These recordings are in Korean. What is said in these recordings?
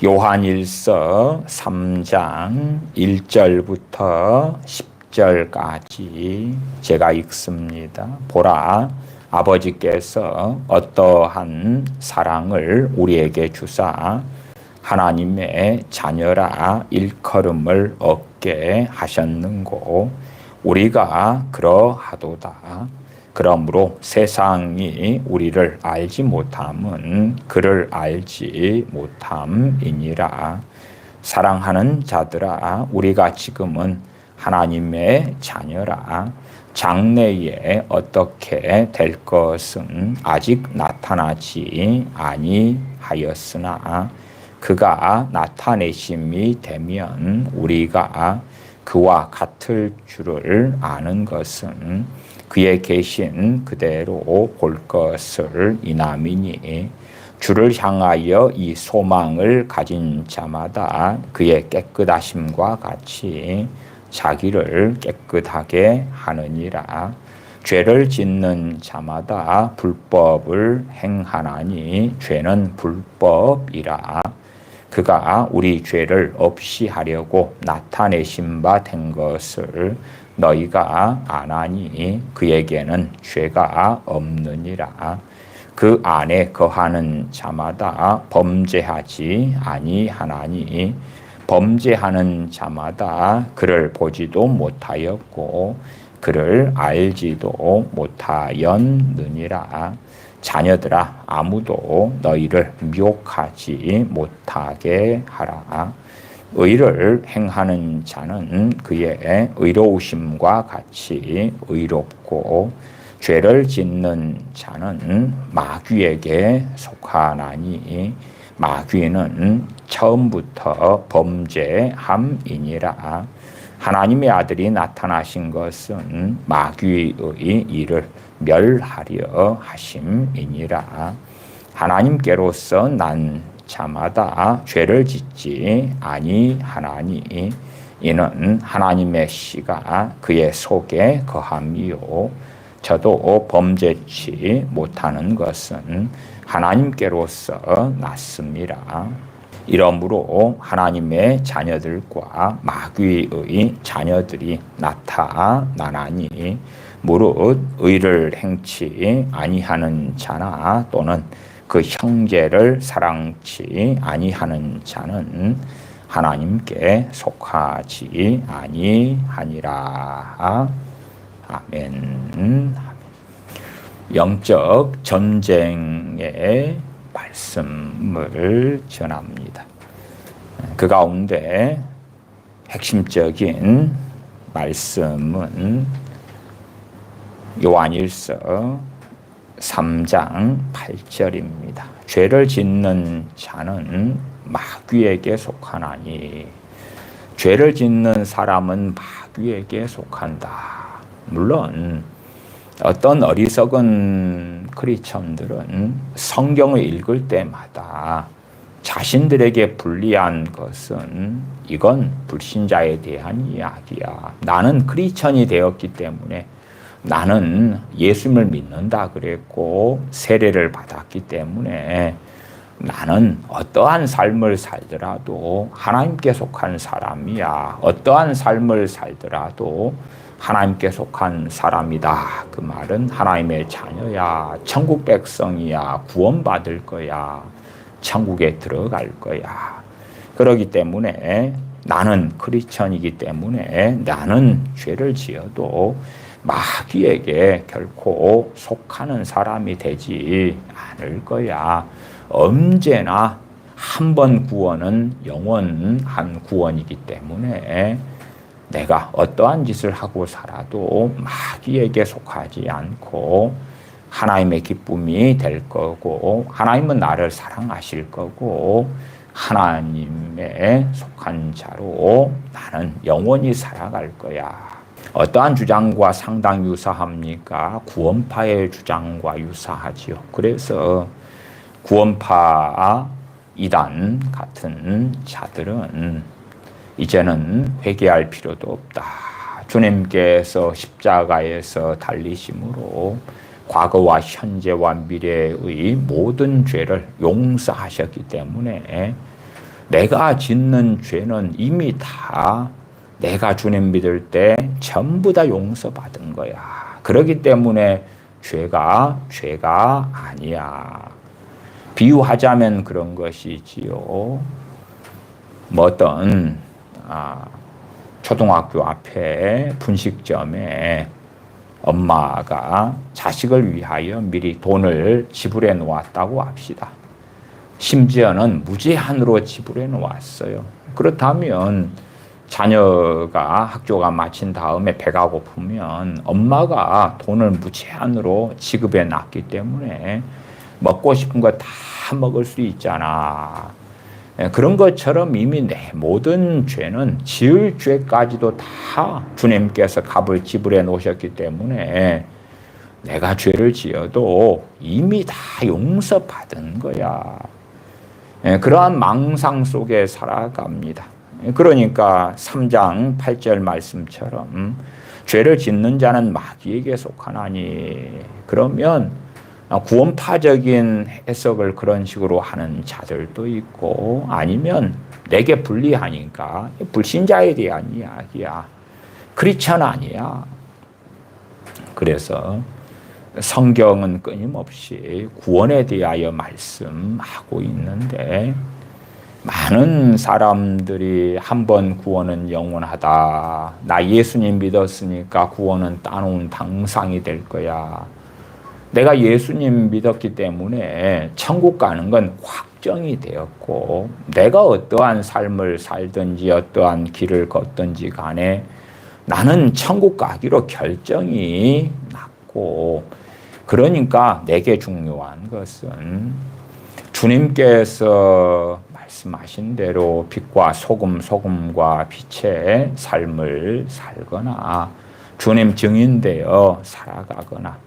요한일서 3장 1절부터 10절까지 제가 읽습니다. 보라, 아버지께서 어떠한 사랑을 우리에게 주사 하나님의 자녀라 일컬음을 얻게 하셨는고, 우리가 그러하도다. 그러므로 세상이 우리를 알지 못함은 그를 알지 못함이니라. 사랑하는 자들아, 우리가 지금은 하나님의 자녀라. 장래에 어떻게 될 것은 아직 나타나지 아니하였으나 그가 나타내심이 되면 우리가 그와 같을 줄을 아는 것은 그의 계신 그대로 볼 것을 이남이니, 주를 향하여 이 소망을 가진 자마다 그의 깨끗하심과 같이 자기를 깨끗하게 하느니라. 죄를 짓는 자마다 불법을 행하나니 죄는 불법이라. 그가 우리 죄를 없이 하려고 나타내신 바 된 것을 너희가 아나니 그에게는 죄가 없느니라. 그 안에 거하는 자마다 범죄하지 아니하나니 범죄하는 자마다 그를 보지도 못하였고 그를 알지도 못하였느니라. 자녀들아, 아무도 너희를 미혹하지 못하게 하라. 의를 행하는 자는 그의 의로우심과 같이 의롭고 죄를 짓는 자는 마귀에게 속하나니 마귀는 처음부터 범죄함이니라. 하나님의 아들이 나타나신 것은 마귀의 일을 멸하려 하심이니라. 하나님께로서 난 자마다 죄를 짓지 아니하나니 이는 하나님의 씨가 그의 속에 거함이요, 저도 범죄치 못하는 것은 하나님께로서 났습니다. 이러므로 하나님의 자녀들과 마귀의 자녀들이 나타나나니 무릇 의를 행치 아니하는 자나 또는 그 형제를 사랑치 아니하는 자는 하나님께 속하지 아니하니라. 아멘. 영적 전쟁의 말씀을 전합니다. 그 가운데 핵심적인 말씀은 요한일서 3장 8절입니다. 죄를 짓는 자는 마귀에게 속하나니, 죄를 짓는 사람은 마귀에게 속한다. 물론 어떤 어리석은 크리스천들은 성경을 읽을 때마다 자신들에게 불리한 것은 이건 불신자에 대한 이야기야. 나는 크리스천이 되었기 때문에, 나는 예수님을 믿는다 그랬고 세례를 받았기 때문에 나는 어떠한 삶을 살더라도 하나님께 속한 사람이야. 어떠한 삶을 살더라도 하나님께 속한 사람이다. 그 말은 하나님의 자녀야, 천국 백성이야, 구원받을 거야, 천국에 들어갈 거야. 그렇기 때문에 나는 크리스천이기 때문에 나는 죄를 지어도 마귀에게 결코 속하는 사람이 되지 않을 거야. 언제나 한 번 구원은 영원한 구원이기 때문에 내가 어떠한 짓을 하고 살아도 마귀에게 속하지 않고 하나님의 기쁨이 될 거고, 하나님은 나를 사랑하실 거고, 하나님의 속한 자로 나는 영원히 살아갈 거야. 어떠한 주장과 상당히 유사합니까? 구원파의 주장과 유사하지요. 그래서 구원파 이단 같은 자들은 이제는 회개할 필요도 없다. 주님께서 십자가에서 달리심으로 과거와 현재와 미래의 모든 죄를 용서하셨기 때문에 내가 짓는 죄는 이미 다 내가 주님 믿을 때 전부 다 용서받은 거야. 그렇기 때문에 죄가 아니야. 비유하자면 그런 것이지요. 뭐 어떤 초등학교 앞에 분식점에 엄마가 자식을 위하여 미리 돈을 지불해 놓았다고 합시다. 심지어는 무제한으로 지불해 놓았어요. 그렇다면 자녀가 학교가 마친 다음에 배가 고프면 엄마가 돈을 무제한으로 지급해 놨기 때문에 먹고 싶은 거 다 먹을 수 있잖아. 그런 것처럼 이미 내 모든 죄는 지을 죄까지도 다 주님께서 값을 지불해 놓으셨기 때문에 내가 죄를 지어도 이미 다 용서받은 거야. 그러한 망상 속에 살아갑니다. 그러니까 3장 8절 말씀처럼 죄를 짓는 자는 마귀에게 속하나니, 그러면 구원파적인 해석을 그런 식으로 하는 자들도 있고, 아니면 내게 불리하니까 불신자에 대한 이야기야. 크리스천 아니야. 그래서 성경은 끊임없이 구원에 대하여 말씀하고 있는데, 많은 사람들이 한번 구원은 영원하다. 나 예수님 믿었으니까 구원은 따놓은 당상이 될 거야. 내가 예수님 믿었기 때문에 천국 가는 건 확정이 되었고, 내가 어떠한 삶을 살든지 어떠한 길을 걷든지 간에 나는 천국 가기로 결정이 났고, 그러니까 내게 중요한 것은 주님께서 말씀하신 대로 빛과 소금과 빛의 삶을 살거나, 주님 증인되어 살아가거나,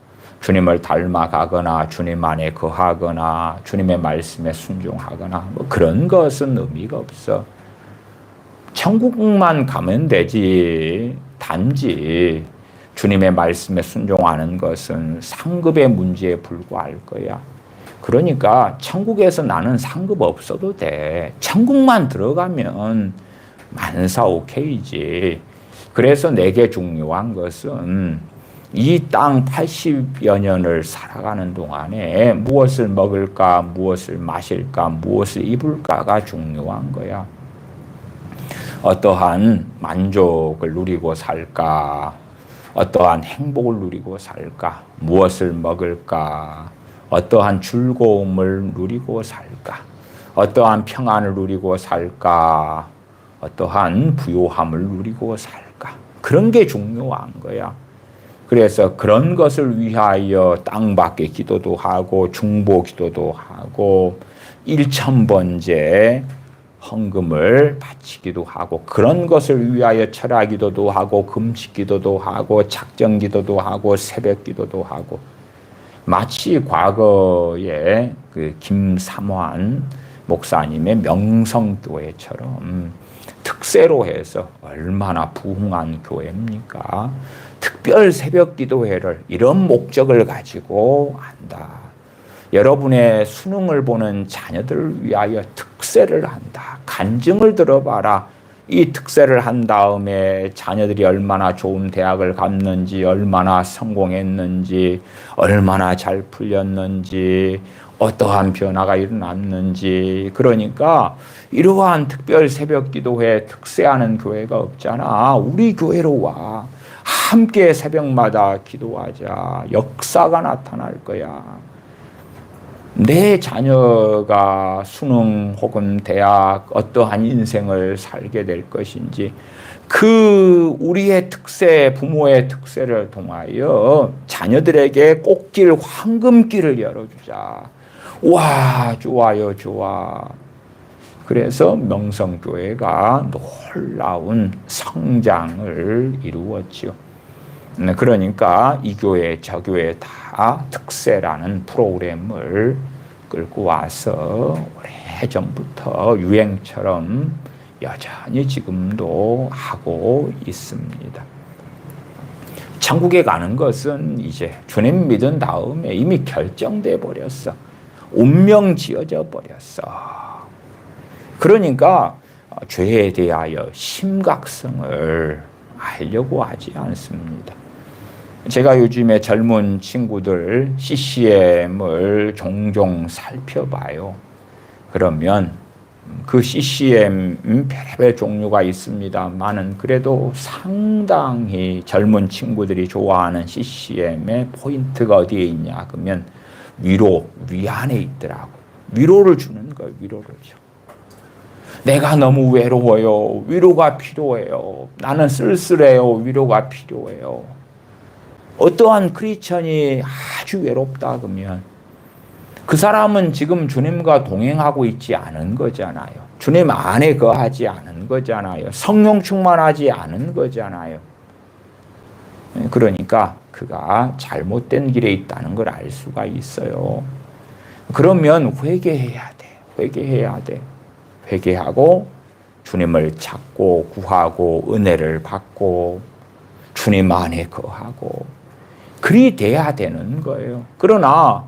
주님을 닮아가거나, 주님 안에 거하거나, 주님의 말씀에 순종하거나, 뭐 그런 것은 의미가 없어. 천국만 가면 되지. 단지 주님의 말씀에 순종하는 것은 상급의 문제에 불과할 거야. 그러니까 천국에서 나는 상급 없어도 돼. 천국만 들어가면 만사 오케이지. 그래서 내게 중요한 것은 이 땅 80여 년을 살아가는 동안에 무엇을 먹을까, 무엇을 마실까, 무엇을 입을까가 중요한 거야. 어떠한 만족을 누리고 살까, 어떠한 행복을 누리고 살까, 무엇을 먹을까, 어떠한 즐거움을 누리고 살까, 어떠한 평안을 누리고 살까, 어떠한 부요함을 누리고 살까. 그런 게 중요한 거야. 그래서 그런 것을 위하여 땅밖에 기도도 하고 중보 기도도 하고 1,000번째 헌금을 바치기도 하고, 그런 것을 위하여 철학 기도도 하고 금식 기도도 하고 작정 기도도 하고 새벽 기도도 하고, 마치 과거에 그 김삼환 목사님의 명성교회처럼 특세로 해서 얼마나 부흥한 교회입니까? 특별 새벽 기도회를 이런 목적을 가지고 한다. 여러분의 수능을 보는 자녀들을 위하여 특세를 한다. 간증을 들어봐라. 이 특세를 한 다음에 자녀들이 얼마나 좋은 대학을 갔는지, 얼마나 성공했는지, 얼마나 잘 풀렸는지, 어떠한 변화가 일어났는지. 그러니까 이러한 특별 새벽 기도회 특세하는 교회가 없잖아. 우리 교회로 와. 함께 새벽마다 기도하자. 역사가 나타날 거야. 내 자녀가 수능 혹은 대학 어떠한 인생을 살게 될 것인지, 그 우리의 특세, 부모의 특세를 통하여 자녀들에게 꽃길, 황금길을 열어주자. 와, 좋아요, 좋아. 그래서 명성교회가 놀라운 성장을 이루었죠. 그러니까 이 교회, 저 교회 다 특세라는 프로그램을 끌고 와서 오래전부터 유행처럼 여전히 지금도 하고 있습니다. 천국에 가는 것은 이제 주님 믿은 다음에 이미 결정돼 버렸어. 운명 지어져 버렸어. 그러니까 죄에 대하여 심각성을 알려고 하지 않습니다. 제가 요즘에 젊은 친구들 CCM을 종종 살펴봐요. 그러면 그 CCM 별의별 종류가 있습니다만은 그래도 상당히 젊은 친구들이 좋아하는 CCM의 포인트가 어디에 있냐 그러면 위안에 있더라고. 위로를 주는 거예요. 위로를 줘. 내가 너무 외로워요. 위로가 필요해요. 나는 쓸쓸해요. 위로가 필요해요. 어떠한 크리스천이 아주 외롭다 그러면 그 사람은 지금 주님과 동행하고 있지 않은 거잖아요. 주님 안에 거하지 않은 거잖아요. 성령 충만하지 않은 거잖아요. 그러니까 그가 잘못된 길에 있다는 걸 알 수가 있어요. 그러면 회개해야 돼. 회개해야 돼. 회개하고 주님을 찾고 구하고 은혜를 받고 주님 안에 거하고 그리 돼야 되는 거예요. 그러나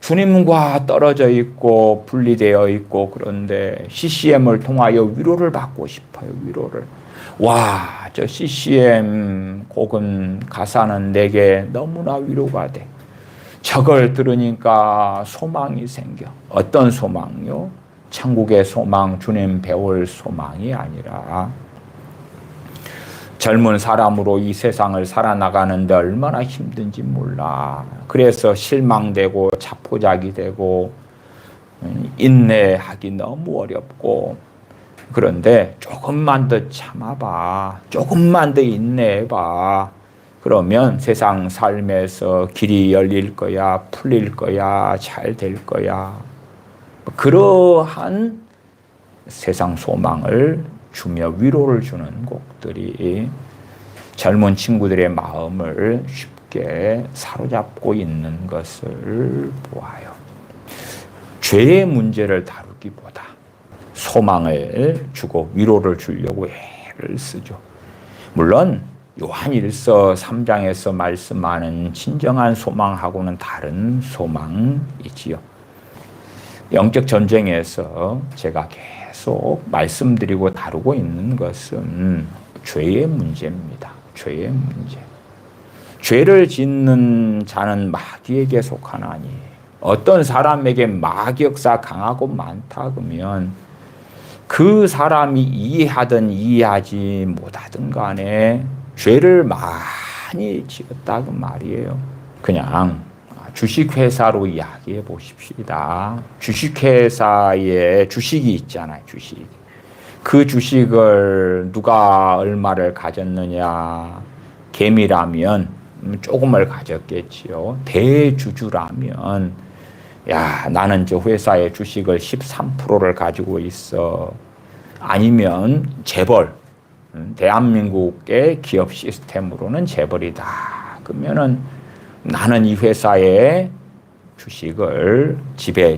주님과 떨어져 있고 분리되어 있고 그런데 CCM을 통하여 위로를 받고 싶어요. 위로를. 와, 저 CCM 곡은 가사는 내게 너무나 위로가 돼. 저걸 들으니까 소망이 생겨. 어떤 소망요? 천국의 소망, 주님 배울 소망이 아니라 젊은 사람으로 이 세상을 살아나가는데 얼마나 힘든지 몰라. 그래서 실망되고 자포자기 되고 인내하기 너무 어렵고 그런데 조금만 더 참아봐. 조금만 더 인내해봐. 그러면 세상 삶에서 길이 열릴 거야. 풀릴 거야. 잘 될 거야. 그러한 세상 소망을 주며 위로를 주는 곡들이 젊은 친구들의 마음을 쉽게 사로잡고 있는 것을 보아요. 죄의 문제를 다루기보다 소망을 주고 위로를 주려고 애를 쓰죠. 물론 요한일서 3장에서 말씀하는 진정한 소망하고는 다른 소망이지요. 영적 전쟁에서 제가 계속 말씀드리고 다루고 있는 것은 죄의 문제입니다. 죄의 문제. 죄를 짓는 자는 마귀에게 속하나니 어떤 사람에게 마귀 역사 강하고 많다 그러면 그 사람이 이해하든 이해하지 못하든 간에 죄를 많이 지었다 그 말이에요. 그냥 주식회사로 이야기해 보십시다. 주식회사에 주식이 있잖아요. 주식. 그 주식을 누가 얼마를 가졌느냐. 개미라면 조금을 가졌겠지요. 대주주라면 야, 나는 저 회사의 주식을 13%를 가지고 있어. 아니면 재벌. 대한민국의 기업 시스템으로는 재벌이다. 그러면은 나는 이 회사의 주식을,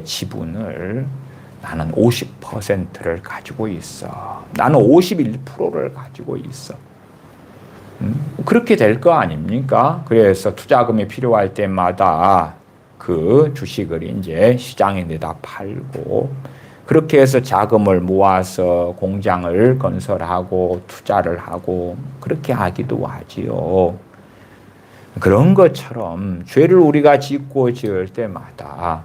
지분을 나는 50%를 가지고 있어. 나는 51%를 가지고 있어. 그렇게 될 거 아닙니까? 그래서 투자금이 필요할 때마다 그 주식을 이제 시장에 내다 팔고 그렇게 해서 자금을 모아서 공장을 건설하고 투자를 하고 그렇게 하기도 하지요. 그런 것처럼 죄를 우리가 짓고 지을 때마다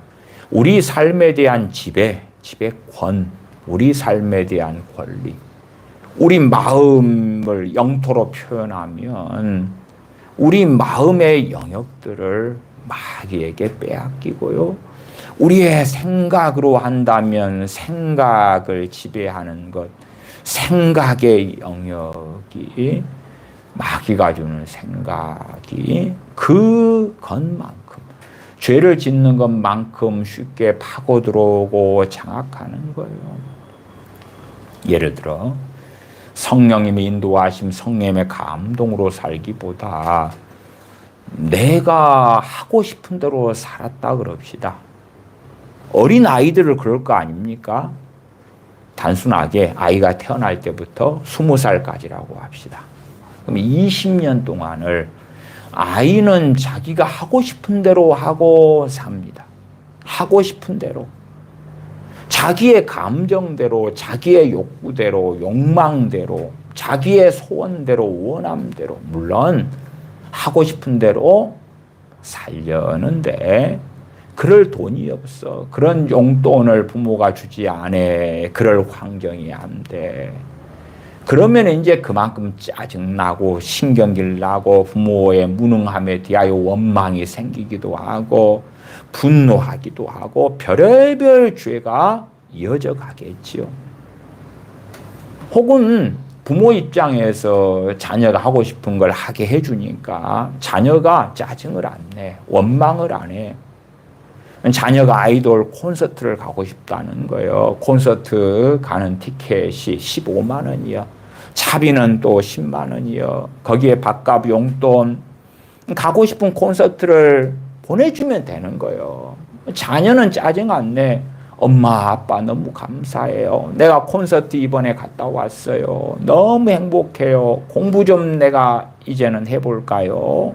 우리 삶에 대한 지배권, 우리 삶에 대한 권리, 우리 마음을 영토로 표현하면 우리 마음의 영역들을 마귀에게 빼앗기고요. 우리의 생각으로 한다면 생각을 지배하는 것, 생각의 영역이 마귀가 주는 생각이 그것만큼 죄를 짓는 것만큼 쉽게 파고 들어오고 장악하는 거예요. 예를 들어 성령님의 인도하심, 성령님의 감동으로 살기보다 내가 하고 싶은 대로 살았다 그럽시다. 어린 아이들을 그럴 거 아닙니까? 단순하게 아이가 태어날 때부터 20살까지라고 합시다. 그럼 20년 동안을 아이는 자기가 하고 싶은 대로 하고 삽니다. 하고 싶은 대로. 자기의 감정대로, 자기의 욕구대로, 욕망대로, 자기의 소원대로, 원함대로, 물론 하고 싶은 대로 살려는데 그럴 돈이 없어. 그런 용돈을 부모가 주지 않아. 그럴 환경이 안 돼. 그러면 이제 그만큼 짜증나고 신경질 나고 부모의 무능함에 대하여 원망이 생기기도 하고 분노하기도 하고 별의별 죄가 이어져 가겠지요. 혹은 부모 입장에서 자녀가 하고 싶은 걸 하게 해주니까 자녀가 짜증을 안 내, 원망을 안 해. 자녀가 아이돌 콘서트를 가고 싶다는 거예요. 콘서트 가는 티켓이 15만 원이요. 차비는 또 10만 원이요. 거기에 밥값 용돈, 가고 싶은 콘서트를 보내주면 되는 거예요. 자녀는 짜증 안 내. 엄마, 아빠 너무 감사해요. 내가 콘서트 이번에 갔다 왔어요. 너무 행복해요. 공부 좀 내가 이제는 해볼까요?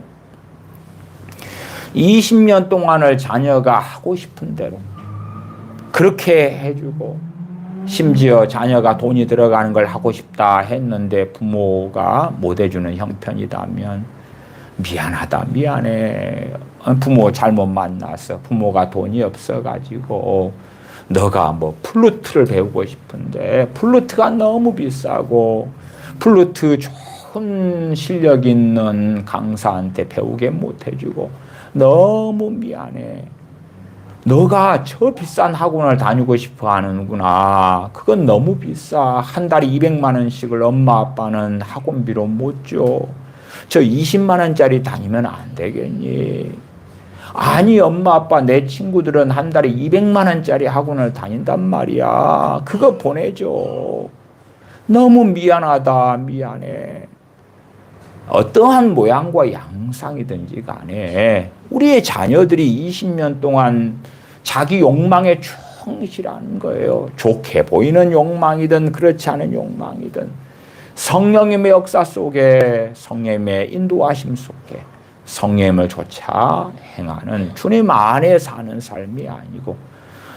20년 동안을 자녀가 하고 싶은 대로 그렇게 해주고, 심지어 자녀가 돈이 들어가는 걸 하고 싶다 했는데 부모가 못 해주는 형편이라면 미안하다, 미안해. 부모 잘못 만났어. 부모가 돈이 없어가지고 너가 뭐 플루트를 배우고 싶은데 플루트가 너무 비싸고 플루트 좋은 실력 있는 강사한테 배우게 못 해주고 너무 미안해. 너가 저 비싼 학원을 다니고 싶어 하는구나. 그건 너무 비싸. 한 달에 200만 원씩을 엄마 아빠는 학원비로 못 줘. 저 20만 원짜리 다니면 안 되겠니? 아니, 엄마 아빠 내 친구들은 한 달에 200만 원짜리 학원을 다닌단 말이야. 그거 보내줘. 너무 미안하다, 미안해. 어떠한 모양과 양상이든지 간에 우리의 자녀들이 20년 동안 자기 욕망에 충실한 거예요. 좋게 보이는 욕망이든 그렇지 않은 욕망이든 성령님의 역사 속에, 성령님의 인도하심 속에 성령님을 좇아 행하는 주님 안에 사는 삶이 아니고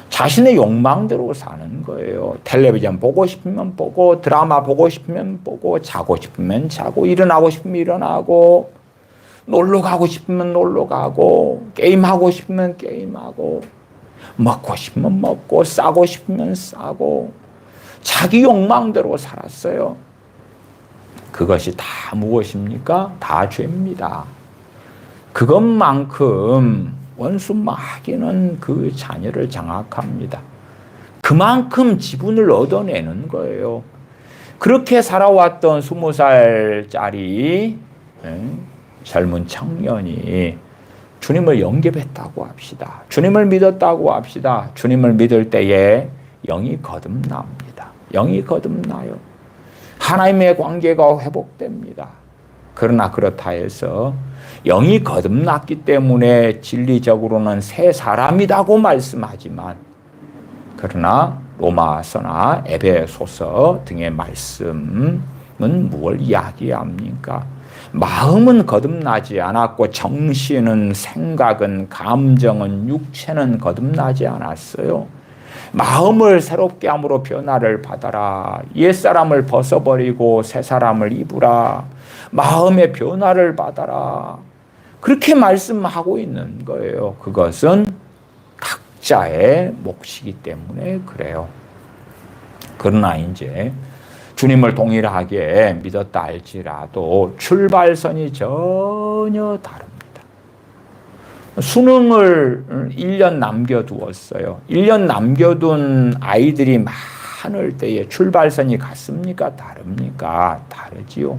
자신의 욕망대로 사는 거예요. 텔레비전 보고 싶으면 보고, 드라마 보고 싶으면 보고, 자고 싶으면 자고, 일어나고 싶으면 일어나고, 놀러 가고 싶으면 놀러 가고, 게임하고 싶으면 게임하고, 먹고 싶으면 먹고, 싸고 싶으면 싸고, 자기 욕망대로 살았어요. 그것이 다 무엇입니까? 다 죄입니다. 그것만큼 원수 마귀는 그 자녀를 장악합니다. 그만큼 지분을 얻어내는 거예요. 그렇게 살아왔던 20살짜리 젊은 청년이 주님을 영접했다고 합시다. 주님을 믿었다고 합시다. 주님을 믿을 때에 영이 거듭납니다. 영이 거듭나요. 하나님의 관계가 회복됩니다. 그러나 그렇다 해서 영이 거듭났기 때문에 진리적으로는 새 사람이라고 말씀하지만, 그러나 로마서나 에베소서 등의 말씀은 무엇을 이야기합니까? 마음은 거듭나지 않았고 정신은, 생각은, 감정은, 육체는 거듭나지 않았어요. 마음을 새롭게 함으로 변화를 받아라. 옛사람을 벗어버리고 새사람을 입으라. 마음의 변화를 받아라. 그렇게 말씀하고 있는 거예요. 그것은 각자의 몫이기 때문에 그래요. 그러나 이제 주님을 동일하게 믿었다 할지라도 출발선이 전혀 다릅니다. 수능을 1년 남겨두었어요. 1년 남겨둔 아이들이 많을 때에 출발선이 같습니까? 다릅니까? 다르지요.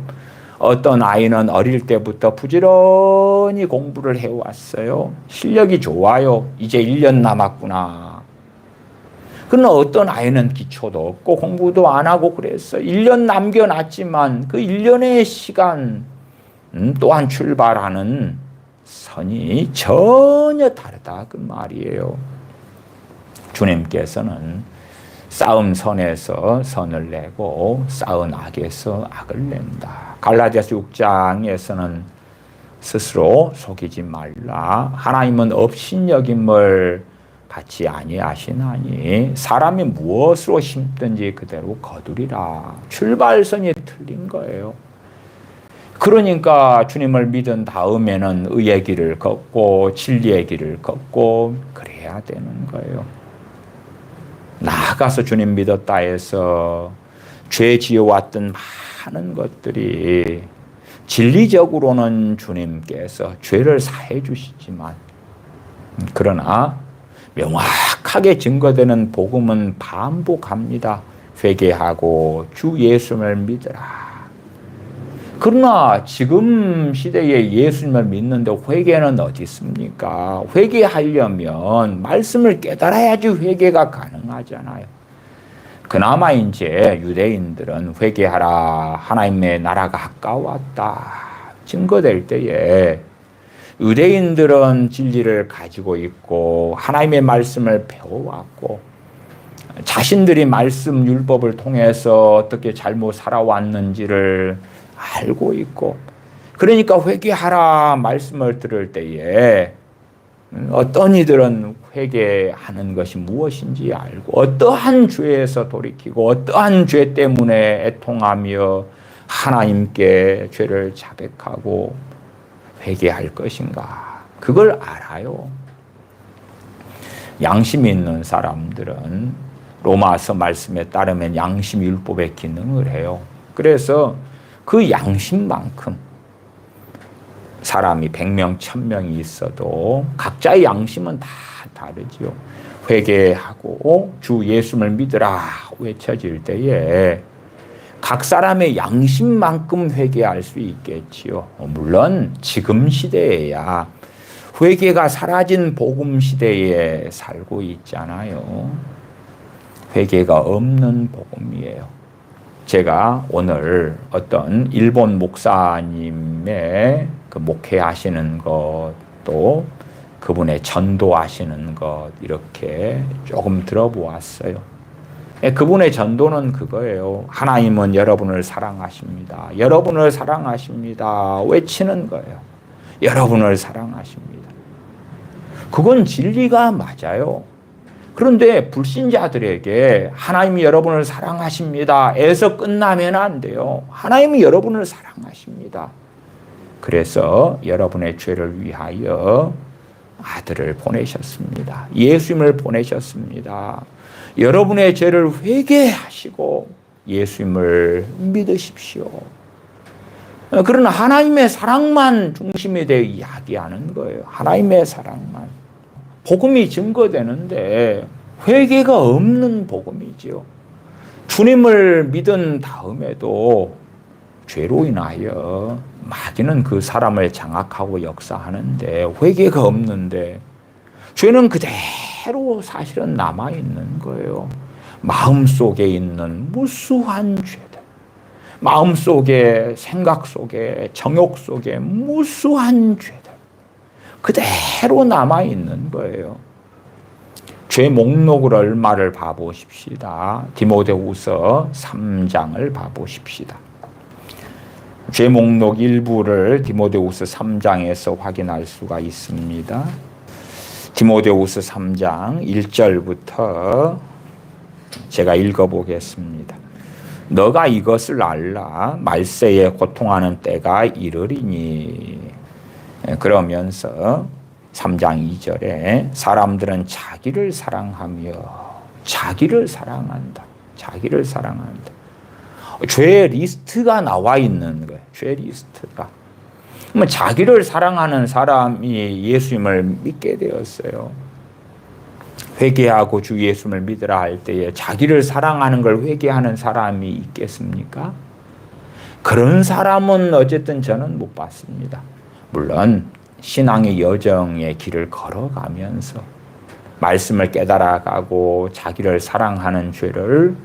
어떤 아이는 어릴 때부터 부지런히 공부를 해왔어요. 실력이 좋아요. 이제 1년 남았구나. 그러나 어떤 아이는 기초도 없고 공부도 안 하고 그랬어요. 1년 남겨놨지만 그 1년의 시간 또한 출발하는 선이 전혀 다르다 그 말이에요. 주님께서는 쌓은 선에서 선을 내고 쌓은 악에서 악을 낸다. 갈라디아서 6장에서는 스스로 속이지 말라. 하나님은 업신여김을 받지 아니하시나니 사람이 무엇으로 심든지 그대로 거두리라. 출발선이 틀린 거예요. 그러니까 주님을 믿은 다음에는 의의 길을 걷고 진리의 길을 걷고 그래야 되는 거예요. 나아가서 주님 믿었다 해서 죄 지어왔던 많은 것들이 진리적으로는 주님께서 죄를 사해 주시지만 그러나 명확하게 증거되는 복음은 반복합니다. 회개하고 주 예수님을 믿으라. 그러나 지금 시대에 예수님을 믿는데 회개는 어디 있습니까? 회개하려면 말씀을 깨달아야지 회개가 가능하잖아요. 그나마 이제 유대인들은 회개하라, 하나님의 나라가 가까웠다 증거될 때에 유대인들은 진리를 가지고 있고 하나님의 말씀을 배워왔고 자신들이 말씀 율법을 통해서 어떻게 잘못 살아왔는지를 알고 있고 그러니까 회개하라 말씀을 들을 때에 어떤 이들은 회개하는 것이 무엇인지 알고 어떠한 죄에서 돌이키고 어떠한 죄 때문에 애통하며 하나님께 죄를 자백하고 회개할 것인가 그걸 알아요. 양심이 있는 사람들은 로마서 말씀에 따르면 양심 율법의 기능을 해요. 그래서 그 양심만큼 사람이 100명, 1000명이 있어도 각자의 양심은 다 다르지요. 회개하고 주 예수를 믿으라 외쳐질 때에 각 사람의 양심만큼 회개할 수 있겠지요. 물론 지금 시대에야 회개가 사라진 복음 시대에 살고 있잖아요. 회개가 없는 복음이에요. 제가 오늘 어떤 일본 목사님의 그 목회하시는 것도 그분의 전도하시는 것 이렇게 조금 들어보았어요. 그분의 전도는 그거예요. 하나님은 여러분을 사랑하십니다. 여러분을 사랑하십니다. 외치는 거예요. 여러분을 사랑하십니다. 그건 진리가 맞아요. 그런데 불신자들에게 하나님이 여러분을 사랑하십니다. 에서 끝나면 안 돼요. 하나님이 여러분을 사랑하십니다. 그래서 여러분의 죄를 위하여 아들을 보내셨습니다. 예수님을 보내셨습니다. 여러분의 죄를 회개하시고 예수님을 믿으십시오. 그러나 하나님의 사랑만 중심에 대해 이야기하는 거예요. 하나님의 사랑만. 복음이 증거되는데 회개가 없는 복음이지요. 주님을 믿은 다음에도 죄로 인하여 마귀는 그 사람을 장악하고 역사하는데 회개가 없는데 죄는 그대로 사실은 남아있는 거예요. 마음속에 있는 무수한 죄들, 마음속에 생각 속에 정욕 속에 무수한 죄들 그대로 남아있는 거예요. 죄 목록을 얼마를 봐보십시다. 디모데후서 3장을 봐보십시다. 죄 목록 일부를 디모데후서 3장에서 확인할 수가 있습니다. 디모데후서 3장 1절부터 제가 읽어보겠습니다. 너가 이것을 알라. 말세에 고통하는 때가 이르리니. 그러면서 3장 2절에 사람들은 자기를 사랑하며 자기를 사랑한다. 자기를 사랑한다. 죄 리스트가 나와 있는 거예요. 죄 리스트가. 그러면 자기를 사랑하는 사람이 예수님을 믿게 되었어요. 회개하고 주 예수님을 믿으라 할 때에 자기를 사랑하는 걸 회개하는 사람이 있겠습니까? 그런 사람은 어쨌든 저는 못 봤습니다. 물론 신앙의 여정의 길을 걸어가면서 말씀을 깨달아가고 자기를 사랑하는 죄를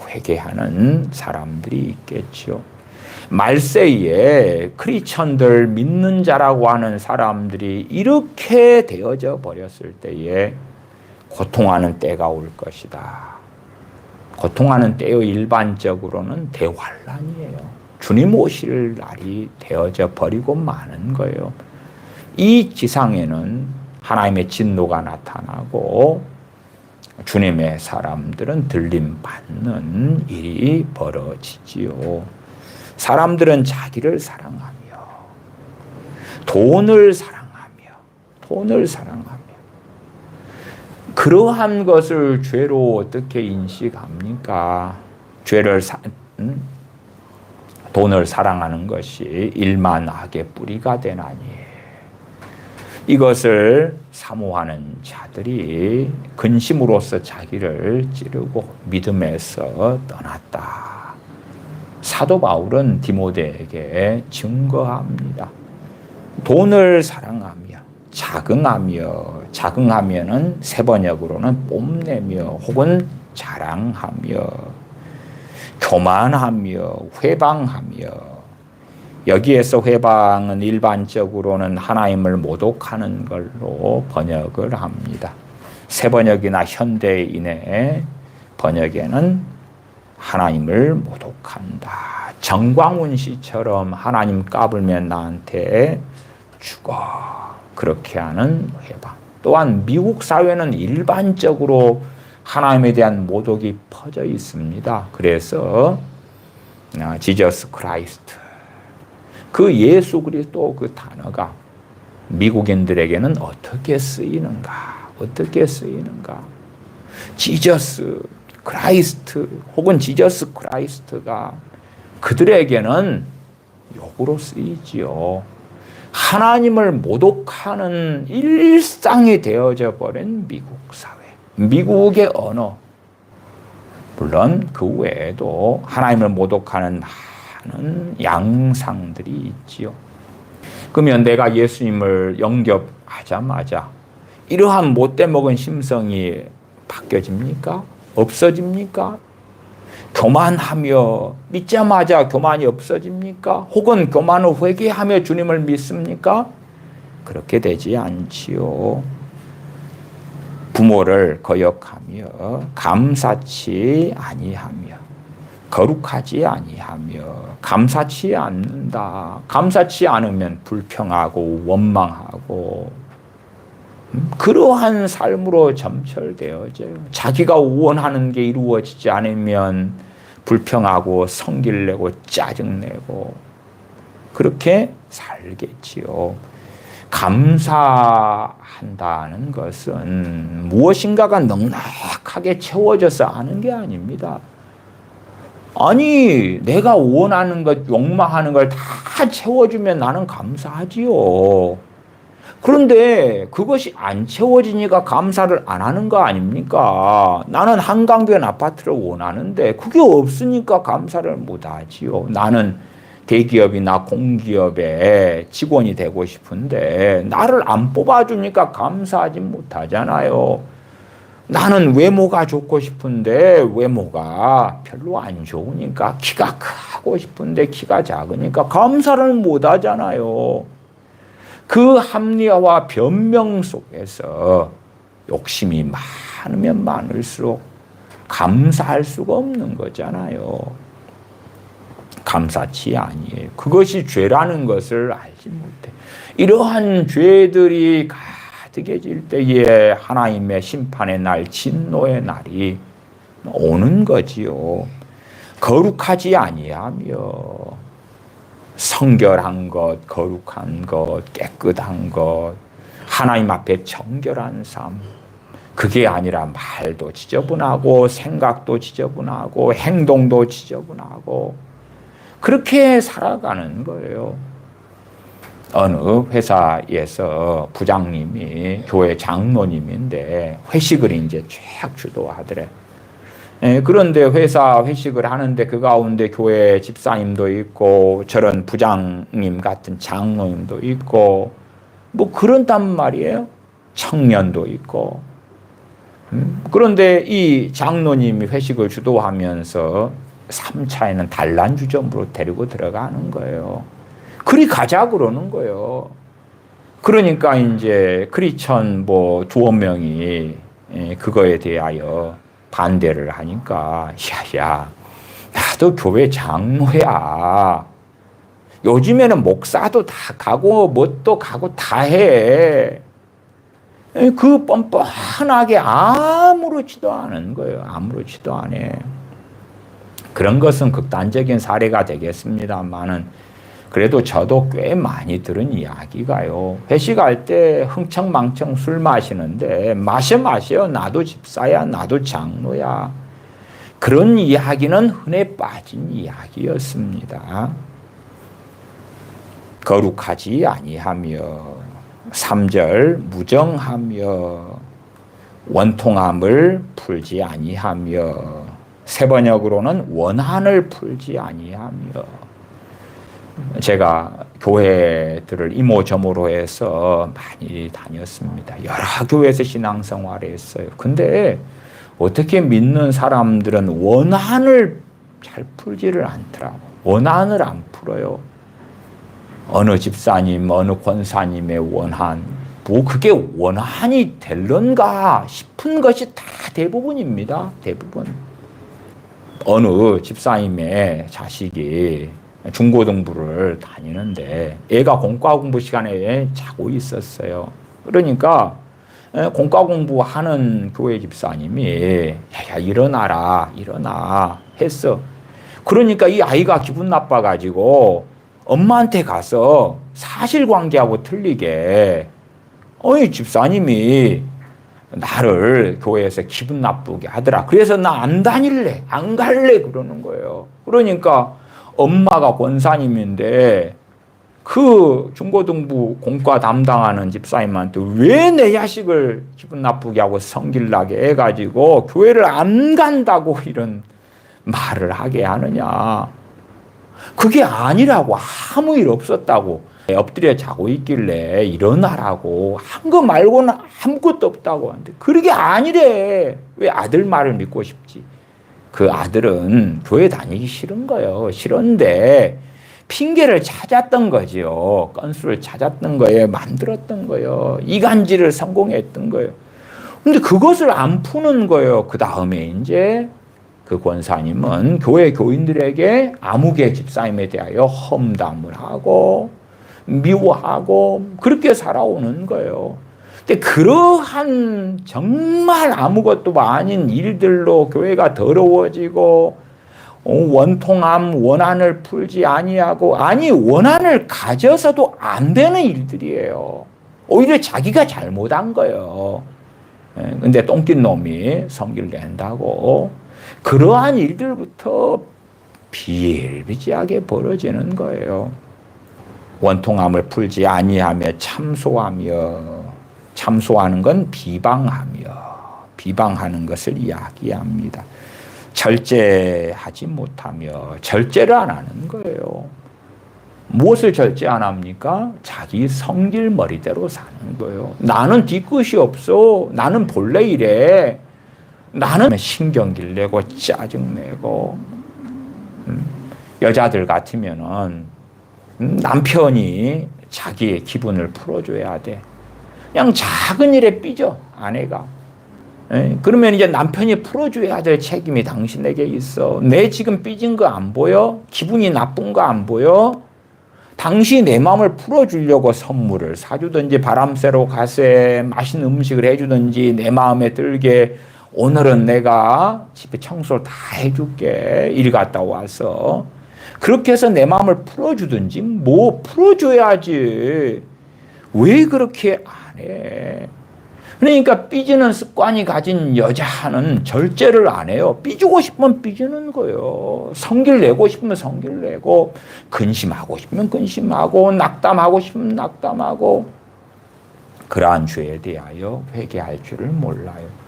회개하는 사람들이 있겠죠. 말세에 크리스천들 믿는 자라고 하는 사람들이 이렇게 되어져 버렸을 때에 고통하는 때가 올 것이다. 고통하는 때의 일반적으로는 대환란이에요. 주님 오실 날이 되어져 버리고 마는 거예요. 이 지상에는 하나님의 진노가 나타나고 주님의 사람들은 들림 받는 일이 벌어지지요. 사람들은 자기를 사랑하며 돈을 사랑하며 그러한 것을 죄로 어떻게 인식합니까? 돈을 사랑하는 것이 일만 악의 뿌리가 되나니 이것을 사모하는 자들이 근심으로써 자기를 찌르고 믿음에서 떠났다. 사도 바울은 디모데에게 증거합니다. 돈을 사랑하며 자긍하면은 세 번역으로는 뽐내며 혹은 자랑하며 교만하며 회방하며 여기에서 회방은 일반적으로는 하나님을 모독하는 걸로 번역을 합니다. 새 번역이나 현대인의 번역에는 하나님을 모독한다. 정광훈 씨처럼 하나님 까불면 나한테 죽어. 그렇게 하는 회방. 또한 미국 사회는 일반적으로 하나님에 대한 모독이 퍼져 있습니다. 그래서 지저스 크라이스트 그 예수 그리스도 그 단어가 미국인들에게는 어떻게 쓰이는가? 지저스 크라이스트 혹은 지저스 크라이스트가 그들에게는 욕으로 쓰이지요. 하나님을 모독하는 일상이 되어져 버린 미국 사회, 미국의 언어. 물론 그 외에도 하나님을 모독하는 많은 양상들이 있지요. 그러면 내가 예수님을 영접하자마자 이러한 못돼 먹은 심성이 바뀌어집니까? 없어집니까? 교만하며 믿자마자 교만이 없어집니까? 혹은 교만 후 회개하며 주님을 믿습니까? 그렇게 되지 않지요. 부모를 거역하며 감사치 아니하며 거룩하지 아니하며 감사치 않는다. 감사치 않으면 불평하고 원망하고 그러한 삶으로 점철되어져요. 자기가 원하는 게 이루어지지 않으면 불평하고 성질내고 짜증내고 그렇게 살겠지요. 감사한다는 것은 무엇인가가 넉넉하게 채워져서 하는 게 아닙니다. 아니, 내가 원하는 것, 욕망하는 걸 다 채워주면 나는 감사하지요. 그런데 그것이 안 채워지니까 감사를 안 하는 거 아닙니까? 나는 한강변 아파트를 원하는데 그게 없으니까 감사를 못 하지요. 나는 대기업이나 공기업의 직원이 되고 싶은데 나를 안 뽑아주니까 감사하지 못하잖아요. 나는 외모가 좋고 싶은데 외모가 별로 안 좋으니까 키가 크고 싶은데 키가 작으니까 감사를 못 하잖아요. 그 합리화와 변명 속에서 욕심이 많으면 많을수록 감사할 수가 없는 거잖아요. 감사치 아니에요. 그것이 죄라는 것을 알지 못해. 이러한 죄들이 가득해질 때에 하나님의 심판의 날, 진노의 날이 오는 거지요. 거룩하지 아니하며 성결한 것, 거룩한 것, 깨끗한 것, 하나님 앞에 정결한 삶. 그게 아니라 말도 지저분하고 생각도 지저분하고 행동도 지저분하고 그렇게 살아가는 거예요. 어느 회사에서 부장님이 교회 장로님인데 회식을 이제 쫙 주도하더래. 그런데 회사 회식을 하는데 그 가운데 교회 집사님도 있고 저런 부장님 같은 장로님도 있고 뭐 그런단 말이에요. 청년도 있고. 그런데 이 장로님이 회식을 주도하면서 3차에는 단란주점으로 데리고 들어가는 거예요. 그리 가자 그러는 거예요. 그러니까 이제 크리스천 뭐 두어 명이 그거에 대하여 반대를 하니까 야야 나도 교회 장로야. 요즘에는 목사도 다 가고 뭣도 가고 다 해. 그 뻔뻔하게 아무렇지도 않은 거예요. 아무렇지도 않아. 그런 것은 극단적인 사례가 되겠습니다만은 그래도 저도 꽤 많이 들은 이야기가요. 회식할 때 흥청망청 술 마시는데 마셔 나도 집사야 나도 장로야. 그런 이야기는 흔해 빠진 이야기였습니다. 거룩하지 아니하며 3절 무정하며 원통함을 풀지 아니하며 세번역으로는 원한을 풀지 아니하며 제가 교회들을 이모저모로 해서 많이 다녔습니다. 여러 교회에서 신앙생활을 했어요. 근데 어떻게 믿는 사람들은 원한을 잘 풀지를 않더라고. 원한을 안 풀어요. 어느 집사님, 어느 권사님의 원한, 뭐 그게 원한이 될런가 싶은 것이 다 대부분입니다. 대부분. 어느 집사님의 자식이 중고등부를 다니는데 애가 공과 공부 시간에 자고 있었어요. 그러니까 공과 공부하는 교회 집사님이 야 일어나라 일어나 했어. 그러니까 이 아이가 기분 나빠가지고 엄마한테 가서 사실관계하고 틀리게 집사님이 나를 교회에서 기분 나쁘게 하더라. 그래서 나 안 다닐래 안 갈래 그러는 거예요. 그러니까 엄마가 권사님인데 그 중고등부 공과 담당하는 집사님한테 왜 내 자식을 기분 나쁘게 하고 성질나게 해가지고 교회를 안 간다고 이런 말을 하게 하느냐. 그게 아니라고. 아무 일 없었다고. 엎드려 자고 있길래 일어나라고 한 거 말고는 아무것도 없다고 하는데 그게 아니래. 왜 아들 말을 믿고 싶지. 그 아들은 교회 다니기 싫은 거예요. 싫은데 핑계를 찾았던 거지요. 건수를 찾았던 거예요. 만들었던 거예요. 이간질을 성공했던 거예요. 근데 그것을 안 푸는 거예요. 그 다음에 이제 그 권사님은 교회 교인들에게 아무개 집사님에 대하여 험담을 하고 미워하고 그렇게 살아오는 거예요. 근데 그러한 정말 아무것도 아닌 일들로 교회가 더러워지고 원통함, 원한을 풀지 아니하고 아니 원한을 가져서도 안 되는 일들이에요. 오히려 자기가 잘못한 거예요. 근데 똥낀 놈이 성질 낸다고 그러한 일들부터 비일비재하게 벌어지는 거예요. 원통함을 풀지 아니하며 참소하며 참소하는 건 비방하며 비방하는 것을 이야기합니다. 절제하지 못하며 절제를 안 하는 거예요. 무엇을 절제 안 합니까? 자기 성질 머리대로 사는 거예요. 나는 뒤끝이 없어. 나는 본래 이래. 나는 신경질 내고 짜증내고 여자들 같으면은 남편이 자기의 기분을 풀어줘야 돼. 그냥 작은 일에 삐져 아내가. 그러면 이제 남편이 풀어줘야 될 책임이 당신에게 있어. 내 지금 삐진 거 안 보여? 기분이 나쁜 거 안 보여? 당신이 내 마음을 풀어주려고 선물을 사주든지 바람 쐬러 가세 맛있는 음식을 해주든지 내 마음에 들게 오늘은 내가 집에 청소를 다 해줄게. 일 갔다 와서. 그렇게 해서 내 마음을 풀어주든지 뭐 풀어줘야지. 왜 그렇게 안 해? 그러니까 삐지는 습관이 가진 여자는 절제를 안 해요. 삐지고 싶으면 삐지는 거예요. 성질 내고 싶으면 성질 내고 근심하고 싶으면 근심하고 낙담하고 싶으면 낙담하고 그러한 죄에 대하여 회개할 줄을 몰라요.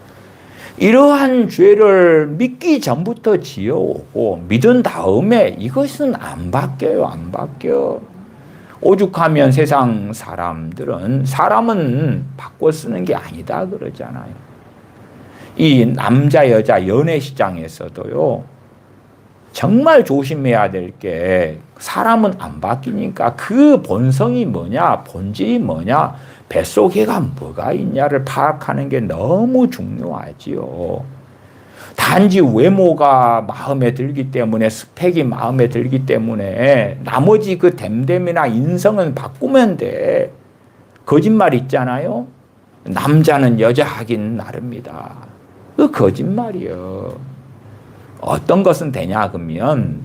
이러한 죄를 믿기 전부터 지어오고 믿은 다음에 이것은 안 바뀌어요. 안 바뀌어. 오죽하면 세상 사람은 바꿔 쓰는 게 아니다 그러잖아요. 이 남자 여자 연애 시장에서도요. 정말 조심해야 될 게 사람은 안 바뀌니까 그 본성이 뭐냐 본질이 뭐냐 뱃속에가 뭐가 있냐를 파악하는 게 너무 중요하지요. 단지 외모가 마음에 들기 때문에 스펙이 마음에 들기 때문에 나머지 그 됨됨이나 인성은 바꾸면 돼. 거짓말 있잖아요. 남자는 여자 하긴 나릅니다. 그 거짓말이요. 어떤 것은 되냐 그러면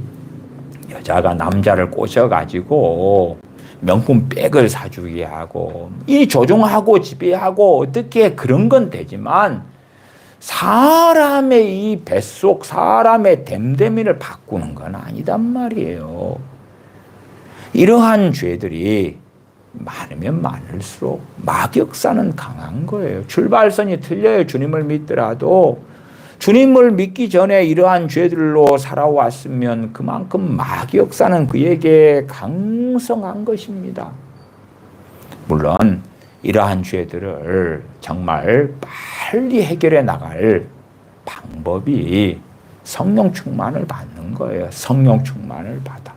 여자가 남자를 꼬셔가지고 명품 백을 사주게 하고 이 조종하고 지배하고 어떻게 그런 건 되지만 사람의 이 뱃속 사람의 됨됨이를 바꾸는 건 아니단 말이에요. 이러한 죄들이 많으면 많을수록 마귀역사는 강한 거예요. 출발선이 틀려요. 주님을 믿더라도 주님을 믿기 전에 이러한 죄들로 살아왔으면 그만큼 마귀역사는 그에게 강성한 것입니다. 물론 이러한 죄들을 정말 빨리 해결해 나갈 방법이 성령 충만을 받는 거예요. 성령 충만을 받아.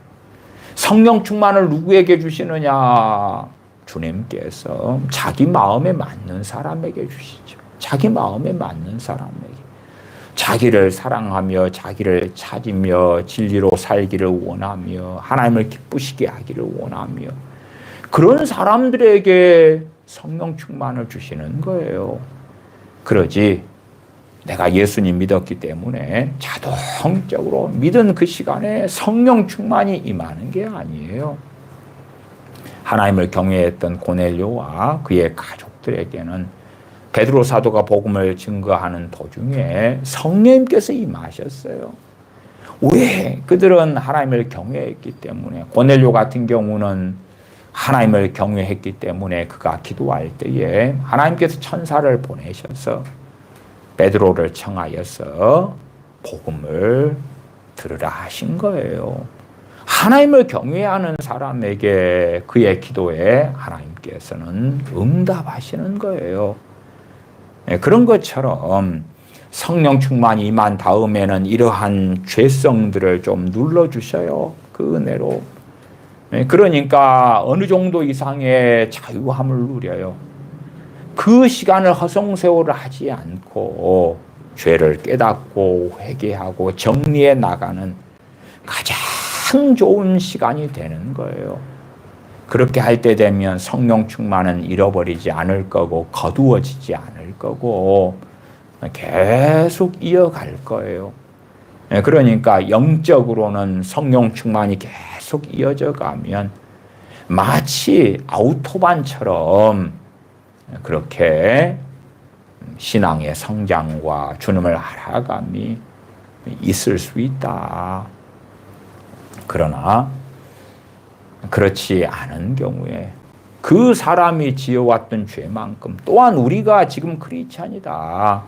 성령 충만을 누구에게 주시느냐? 주님께서 자기 마음에 맞는 사람에게 주시죠. 자기 마음에 맞는 사람에게. 자기를 사랑하며 자기를 찾으며 진리로 살기를 원하며 하나님을 기쁘시게 하기를 원하며 그런 사람들에게 성령 충만을 주시는 거예요. 그러지 내가 예수님 믿었기 때문에 자동적으로 믿은 그 시간에 성령 충만이 임하는 게 아니에요. 하나님을 경외했던 고넬료와 그의 가족들에게는 베드로 사도가 복음을 증거하는 도중에 성령님께서 임하셨어요. 왜? 그들은 하나님을 경외했기 때문에. 고넬료 같은 경우는 하나님을 경외했기 때문에 그가 기도할 때에 하나님께서 천사를 보내셔서 베드로를 청하여서 복음을 들으라 하신 거예요. 하나님을 경외하는 사람에게 그의 기도에 하나님께서는 응답하시는 거예요. 그런 것처럼 성령 충만이 임한 다음에는 이러한 죄성들을 좀 눌러주셔요. 그 은혜로. 그러니까 어느 정도 이상의 자유함을 누려요. 그 시간을 허송세월을 하지 않고 죄를 깨닫고 회개하고 정리해 나가는 가장 좋은 시간이 되는 거예요. 그렇게 할 때 되면 성령 충만은 잃어버리지 않을 거고 거두어지지 않을 거고 계속 이어갈 거예요. 그러니까 영적으로는 성령 충만이 계속 이어져 가면 마치 아우토반처럼 그렇게 신앙의 성장과 주님을 알아감이 있을 수 있다. 그러나 그렇지 않은 경우에 그 사람이 지어왔던 죄만큼 또한 우리가 지금 크리스찬이다.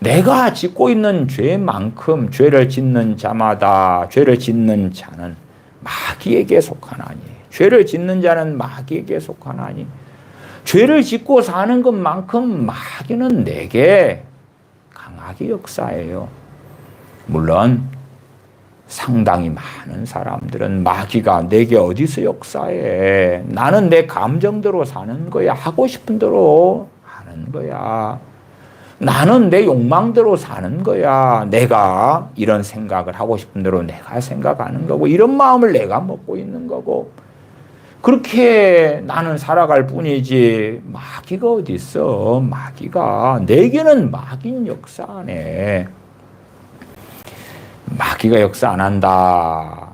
내가 짓고 있는 죄만큼 죄를 짓는 자마다 죄를 짓는 자는 마귀에게 속하나니 죄를 짓는 자는 마귀에게 속하나니 죄를 짓고 사는 것만큼 마귀는 내게 강하게 역사해요. 물론 상당히 많은 사람들은 마귀가 내게 어디서 역사해? 나는 내 감정대로 사는 거야. 하고 싶은 대로 하는 거야. 나는 내 욕망대로 사는 거야. 내가 이런 생각을 하고 싶은 대로 내가 생각하는 거고 이런 마음을 내가 먹고 있는 거고 그렇게 나는 살아갈 뿐이지 마귀가 어디 있어? 마귀가 내게는 마귀는 역사 안 해. 마귀가 역사 안 한다.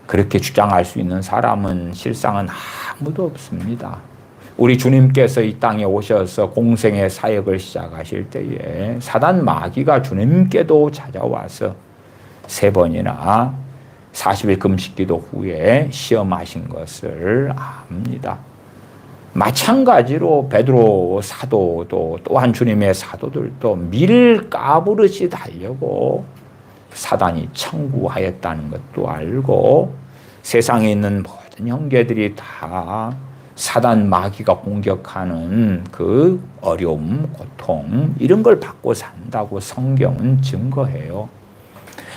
그렇게 주장할 수 있는 사람은 실상은 아무도 없습니다. 우리 주님께서 이 땅에 오셔서 공생의 사역을 시작하실 때에 사단 마귀가 주님께도 찾아와서 3번이나 40일 금식기도 후에 시험하신 것을 압니다. 마찬가지로 베드로 사도도 또한 주님의 사도들도 밀 까부르시 달려고 사단이 청구하였다는 것도 알고 세상에 있는 모든 형제들이 다 사단 마귀가 공격하는 그 어려움, 고통 이런 걸 받고 산다고 성경은 증거해요.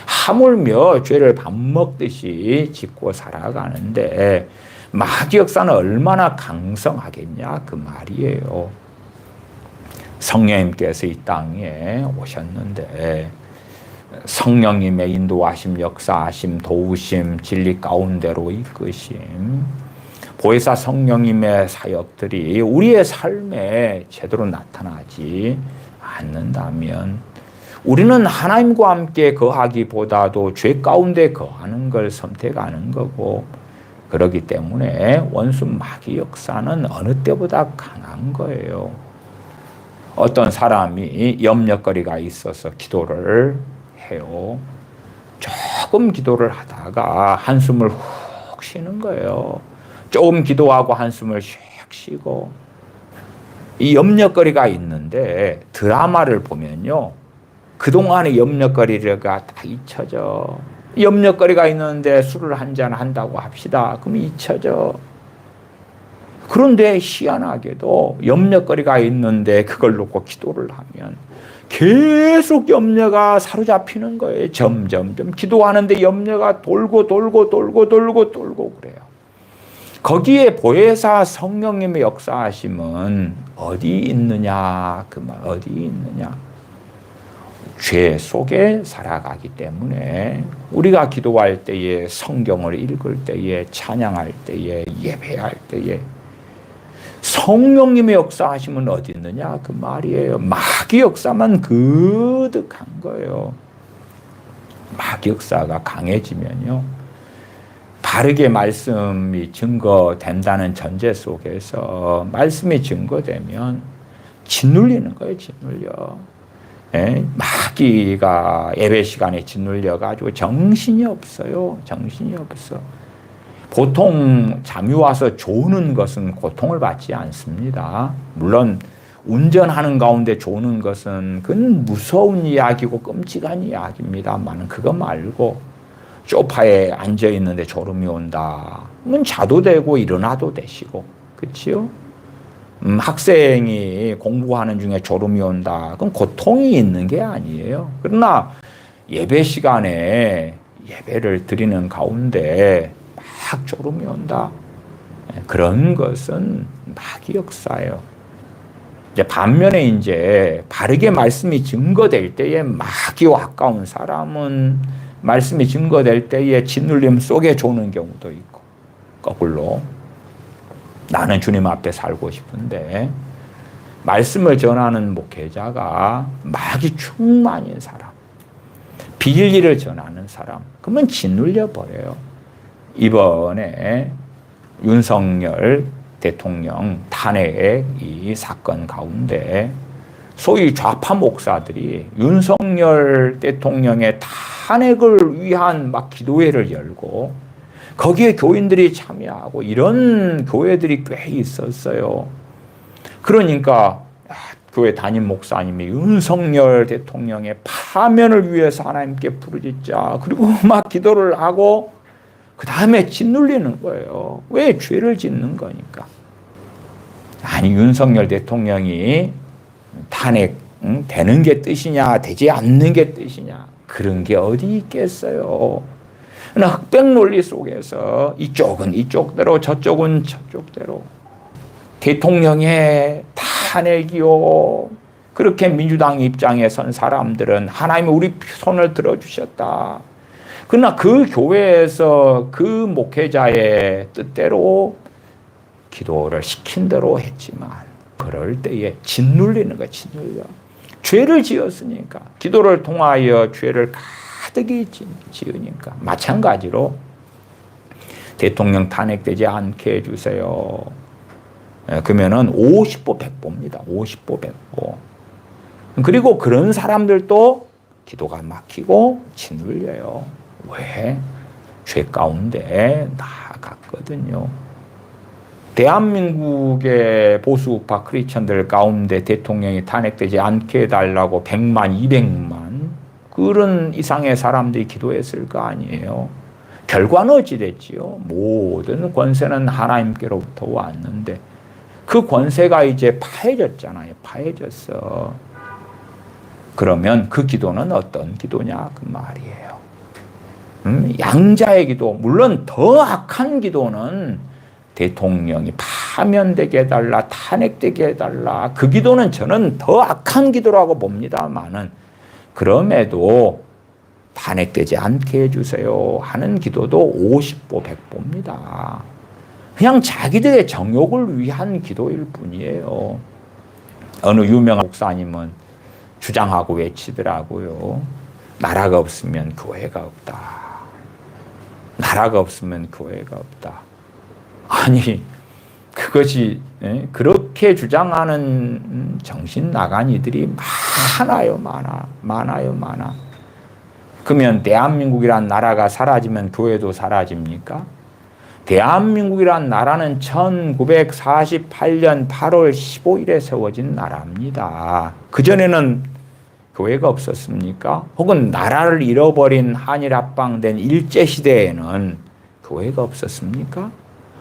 하물며 죄를 밥 먹듯이 짓고 살아가는데 마귀 역사는 얼마나 강성하겠냐 그 말이에요. 성령님께서 이 땅에 오셨는데 성령님의 인도하심, 역사하심, 도우심, 진리 가운데로 이끄심 보혜사 성령님의 사역들이 우리의 삶에 제대로 나타나지 않는다면 우리는 하나님과 함께 거하기보다도 죄 가운데 거하는 걸 선택하는 거고, 그렇기 때문에 원수 마귀 역사는 어느 때보다 강한 거예요. 어떤 사람이 염려거리가 있어서 기도를 해요. 조금 기도를 하다가 한숨을 훅 쉬는 거예요. 조금 기도하고 한숨을 슉 쉬고. 이 염려거리가 있는데 드라마를 보면요, 그동안의 염려거리가 다 잊혀져. 염려거리가 있는데 술을 한잔 한다고 합시다. 그럼 잊혀져. 그런데 희한하게도 염려거리가 있는데 그걸 놓고 기도를 하면 계속 염려가 사로잡히는 거예요. 점점점 기도하는데 염려가 돌고 그래요. 거기에 보혜사 성령님의 역사하심은 어디 있느냐, 그 말 어디 있느냐. 죄 속에 살아가기 때문에 우리가 기도할 때에, 성경을 읽을 때에, 찬양할 때에, 예배할 때에 성령님의 역사하심은 어디 있느냐 그 말이에요. 마귀 역사만 그득한 거예요. 마귀 역사가 강해지면요, 바르게 말씀이 증거된다는 전제 속에서 말씀이 증거되면 짓눌리는 거예요. 짓눌려. 예? 마귀가 예배 시간에 짓눌려가지고 정신이 없어요. 정신이 없어. 보통 잠이 와서 조는 것은 고통을 받지 않습니다. 물론 운전하는 가운데 조는 것은 그건 무서운 이야기고 끔찍한 이야기입니다만, 그거 말고 소파에 앉아 있는데 졸음이 온다. 그건 자도 되고 일어나도 되시고, 그렇지요? 학생이 공부하는 중에 졸음이 온다. 그건 고통이 있는 게 아니에요. 그러나 예배 시간에 예배를 드리는 가운데 막 졸음이 온다. 그런 것은 마귀 역사예요. 이제 반면에 이제 바르게 말씀이 증거될 때에 마귀와 가까운 사람은 말씀이 증거될 때에 짓눌림 속에 조는 경우도 있고, 거꾸로 나는 주님 앞에 살고 싶은데 말씀을 전하는 목회자가 마귀 충만인 사람, 비일리를 전하는 사람, 그러면 짓눌려 버려요. 이번에 윤석열 대통령 탄핵 이 사건 가운데 소위 좌파 목사들이 윤석열 대통령의 탄핵을 위한 막 기도회를 열고 거기에 교인들이 참여하고 이런 교회들이 꽤 있었어요. 그러니까 교회 담임 목사님이 윤석열 대통령의 파면을 위해서 하나님께 부르짖자, 그리고 막 기도를 하고 그 다음에 짓눌리는 거예요. 왜? 죄를 짓는 거니까. 아니, 윤석열 대통령이 탄핵 되는 게 뜻이냐, 되지 않는 게 뜻이냐, 그런 게 어디 있겠어요. 흑백 논리 속에서 이쪽은 이쪽대로 저쪽은 저쪽대로 대통령의 탄핵이요, 그렇게 민주당 입장에 선 사람들은 하나님이 우리 손을 들어주셨다. 그러나 그 교회에서 그 목회자의 뜻대로 기도를 시킨 대로 했지만 그럴 때에 짓눌리는 거야. 짓눌려. 죄를 지었으니까, 기도를 통하여 죄를 가득히 지으니까. 마찬가지로 대통령 탄핵되지 않게 해주세요. 그러면은 50보 100보입니다. 50보 100보. 그리고 그런 사람들도 기도가 막히고 짓눌려요. 왜? 죄 가운데 나아갔거든요. 대한민국의 보수우파 크리스천들 가운데 대통령이 탄핵되지 않게 해달라고 100만, 200만 그런 이상의 사람들이 기도했을 거 아니에요. 결과는 어찌 됐지요? 모든 권세는 하나님께로부터 왔는데 그 권세가 이제 파해졌잖아요. 파해졌어. 그러면 그 기도는 어떤 기도냐? 그 말이에요. 양자의 기도. 물론 더 악한 기도는 대통령이 파면되게 해달라, 탄핵되게 해달라. 그 기도는 저는 더 악한 기도라고 봅니다만은, 그럼에도 탄핵되지 않게 해주세요 하는 기도도 50보 100보입니다. 그냥 자기들의 정욕을 위한 기도일 뿐이에요. 어느 유명한 목사님은 주장하고 외치더라고요. 나라가 없으면 교회가 없다. 나라가 없으면 교회가 없다. 아니, 그것이 그렇게 주장하는 정신 나간 이들이 많아요. 그러면 대한민국이란 나라가 사라지면 교회도 사라집니까? 대한민국이란 나라는 1948년 8월 15일에 세워진 나라입니다. 그전에는 교회가 없었습니까? 혹은 나라를 잃어버린 한일합방된 일제시대에는 교회가 없었습니까?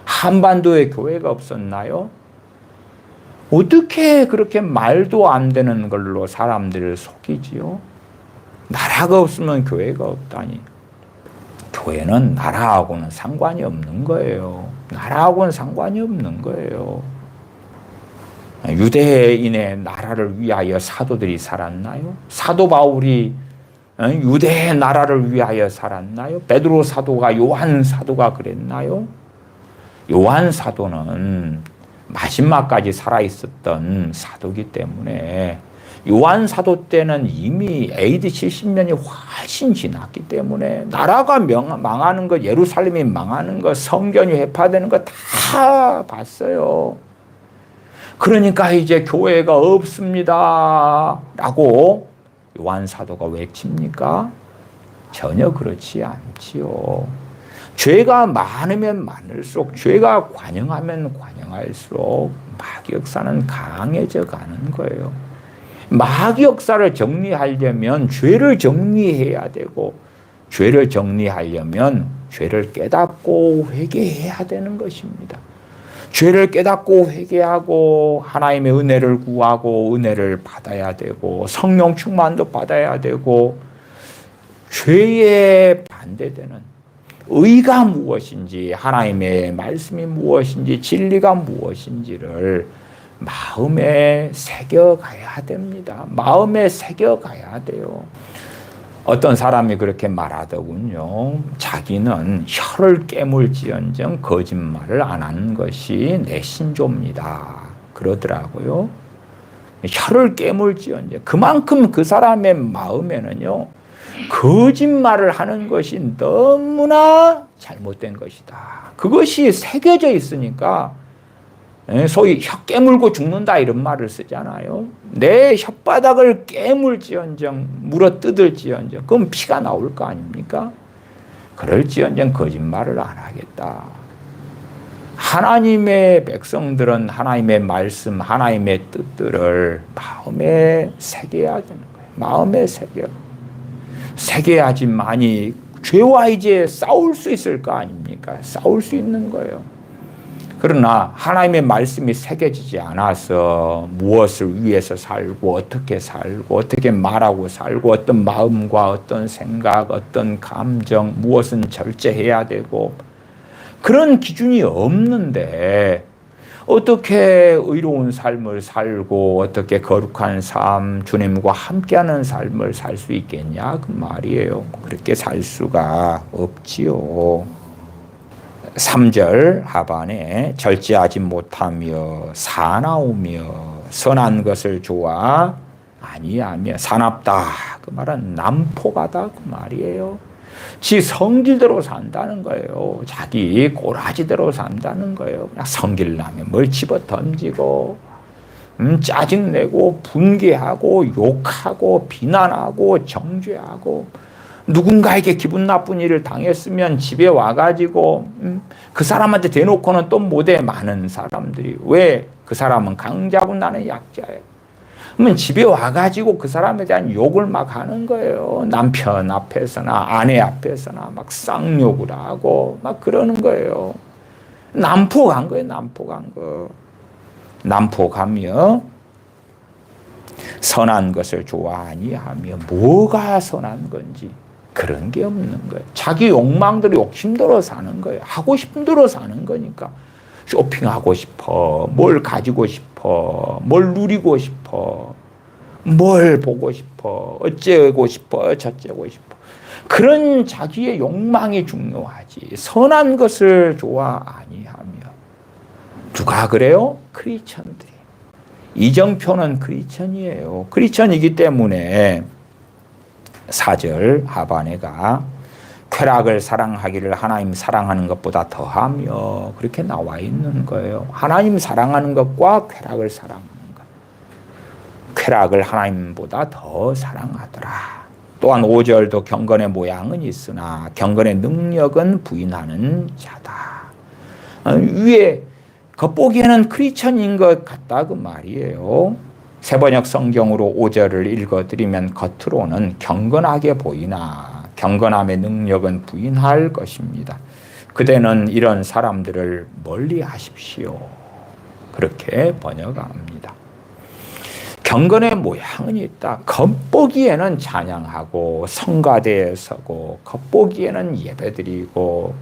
한반도에 교회가 없었나요? 어떻게 그렇게 말도 안 되는 걸로 사람들을 속이지요? 나라가 없으면 교회가 없다니. 교회는 나라하고는 상관이 없는 거예요. 나라하고는 상관이 없는 거예요. 유대인의 나라를 위하여 사도들이 살았나요? 사도 바울이 유대의 나라를 위하여 살았나요? 베드로 사도가, 요한 사도가 그랬나요? 요한 사도는 마지막까지 살아있었던 사도이기 때문에, 요한 사도 때는 이미 AD 70년이 훨씬 지났기 때문에 나라가 망하는 것, 예루살렘이 망하는 것, 성전이 회파되는 것 다 봤어요. 그러니까 이제 교회가 없습니다 라고 요한 사도가 외칩니까? 전혀 그렇지 않지요. 죄가 많으면 많을수록, 죄가 관영하면 관영할수록 마귀 역사는 강해져 가는 거예요. 마귀 역사를 정리하려면 죄를 정리해야 되고, 죄를 정리하려면 죄를 깨닫고 회개해야 되는 것입니다. 죄를 깨닫고 회개하고 하나님의 은혜를 구하고 은혜를 받아야 되고, 성령 충만도 받아야 되고, 죄에 반대되는 의가 무엇인지, 하나님의 말씀이 무엇인지, 진리가 무엇인지를 마음에 새겨가야 됩니다. 마음에 새겨가야 돼요. 어떤 사람이 그렇게 말하더군요. 자기는 혀를 깨물지언정 거짓말을 안 하는 것이 내 신조입니다. 그러더라고요. 혀를 깨물지언정, 그만큼 그 사람의 마음에는요, 거짓말을 하는 것이 너무나 잘못된 것이다. 그것이 새겨져 있으니까, 소위 혀 깨물고 죽는다 이런 말을 쓰잖아요. 내 혓바닥을 깨물지언정, 물어뜯을지언정, 그럼 피가 나올 거 아닙니까? 그럴지언정 거짓말을 안 하겠다. 하나님의 백성들은 하나님의 말씀, 하나님의 뜻들을 마음에 새겨야 되는 거예요. 마음에 새겨야지만이 죄와 이제 싸울 수 있을 거 아닙니까? 싸울 수 있는 거예요. 그러나 하나님의 말씀이 새겨지지 않아서 무엇을 위해서 살고, 어떻게 살고, 어떻게 말하고 살고, 어떤 마음과 어떤 생각, 어떤 감정, 무엇은 절제해야 되고, 그런 기준이 없는데 어떻게 의로운 삶을 살고, 어떻게 거룩한 삶, 주님과 함께하는 삶을 살 수 있겠냐 그 말이에요. 그렇게 살 수가 없지요. 3절 하반에 절제하지 못하며 사나우며 선한 것을 좋아 아니하며, 사납다 그 말은 난폭하다 그 말이에요. 지 성질대로 산다는 거예요. 자기 꼬라지대로 산다는 거예요. 그냥 성질나면 뭘 집어 던지고, 짜증내고 분개하고 욕하고 비난하고 정죄하고, 누군가에게 기분 나쁜 일을 당했으면 집에 와가지고 그 사람한테 대놓고는 또 못해. 많은 사람들이. 왜? 그 사람은 강자고 나는 약자예요. 그러면 집에 와가지고 그 사람에 대한 욕을 막 하는 거예요. 남편 앞에서나 아내 앞에서나 막 쌍욕을 하고 막 그러는 거예요. 난폭한 거예요. 난폭한 거. 난폭하며 선한 것을 좋아하니하며, 뭐가 선한 건지 그런 게 없는 거예요. 자기 욕망대로 욕심대로 사는 거예요. 하고 싶은 대로 사는 거니까. 쇼핑하고 싶어, 뭘 가지고 싶어, 뭘 누리고 싶어, 뭘 보고 싶어, 어째고 싶어, 저째고 싶어. 그런 자기의 욕망이 중요하지, 선한 것을 좋아 아니하며. 누가 그래요? 크리스천들이. 이정표는 크리스천이에요. 크리스천이기 때문에 4절 하반에가 쾌락을 사랑하기를 하나님 사랑하는 것보다 더하며 그렇게 나와 있는 거예요. 하나님 사랑하는 것과 쾌락을 사랑하는 것. 쾌락을 하나님보다 더 사랑하더라. 또한 5절도 경건의 모양은 있으나 경건의 능력은 부인하는 자다. 위에 겉보기에는 크리스천인 것 같다 그 말이에요. 세번역 성경으로 5절을 읽어드리면 겉으로는 경건하게 보이나 경건함의 능력은 부인할 것입니다. 그대는 이런 사람들을 멀리 하십시오. 그렇게 번역합니다. 경건의 모양은 있다. 겉보기에는 찬양하고 성가대에 서고 겉보기에는 예배드리고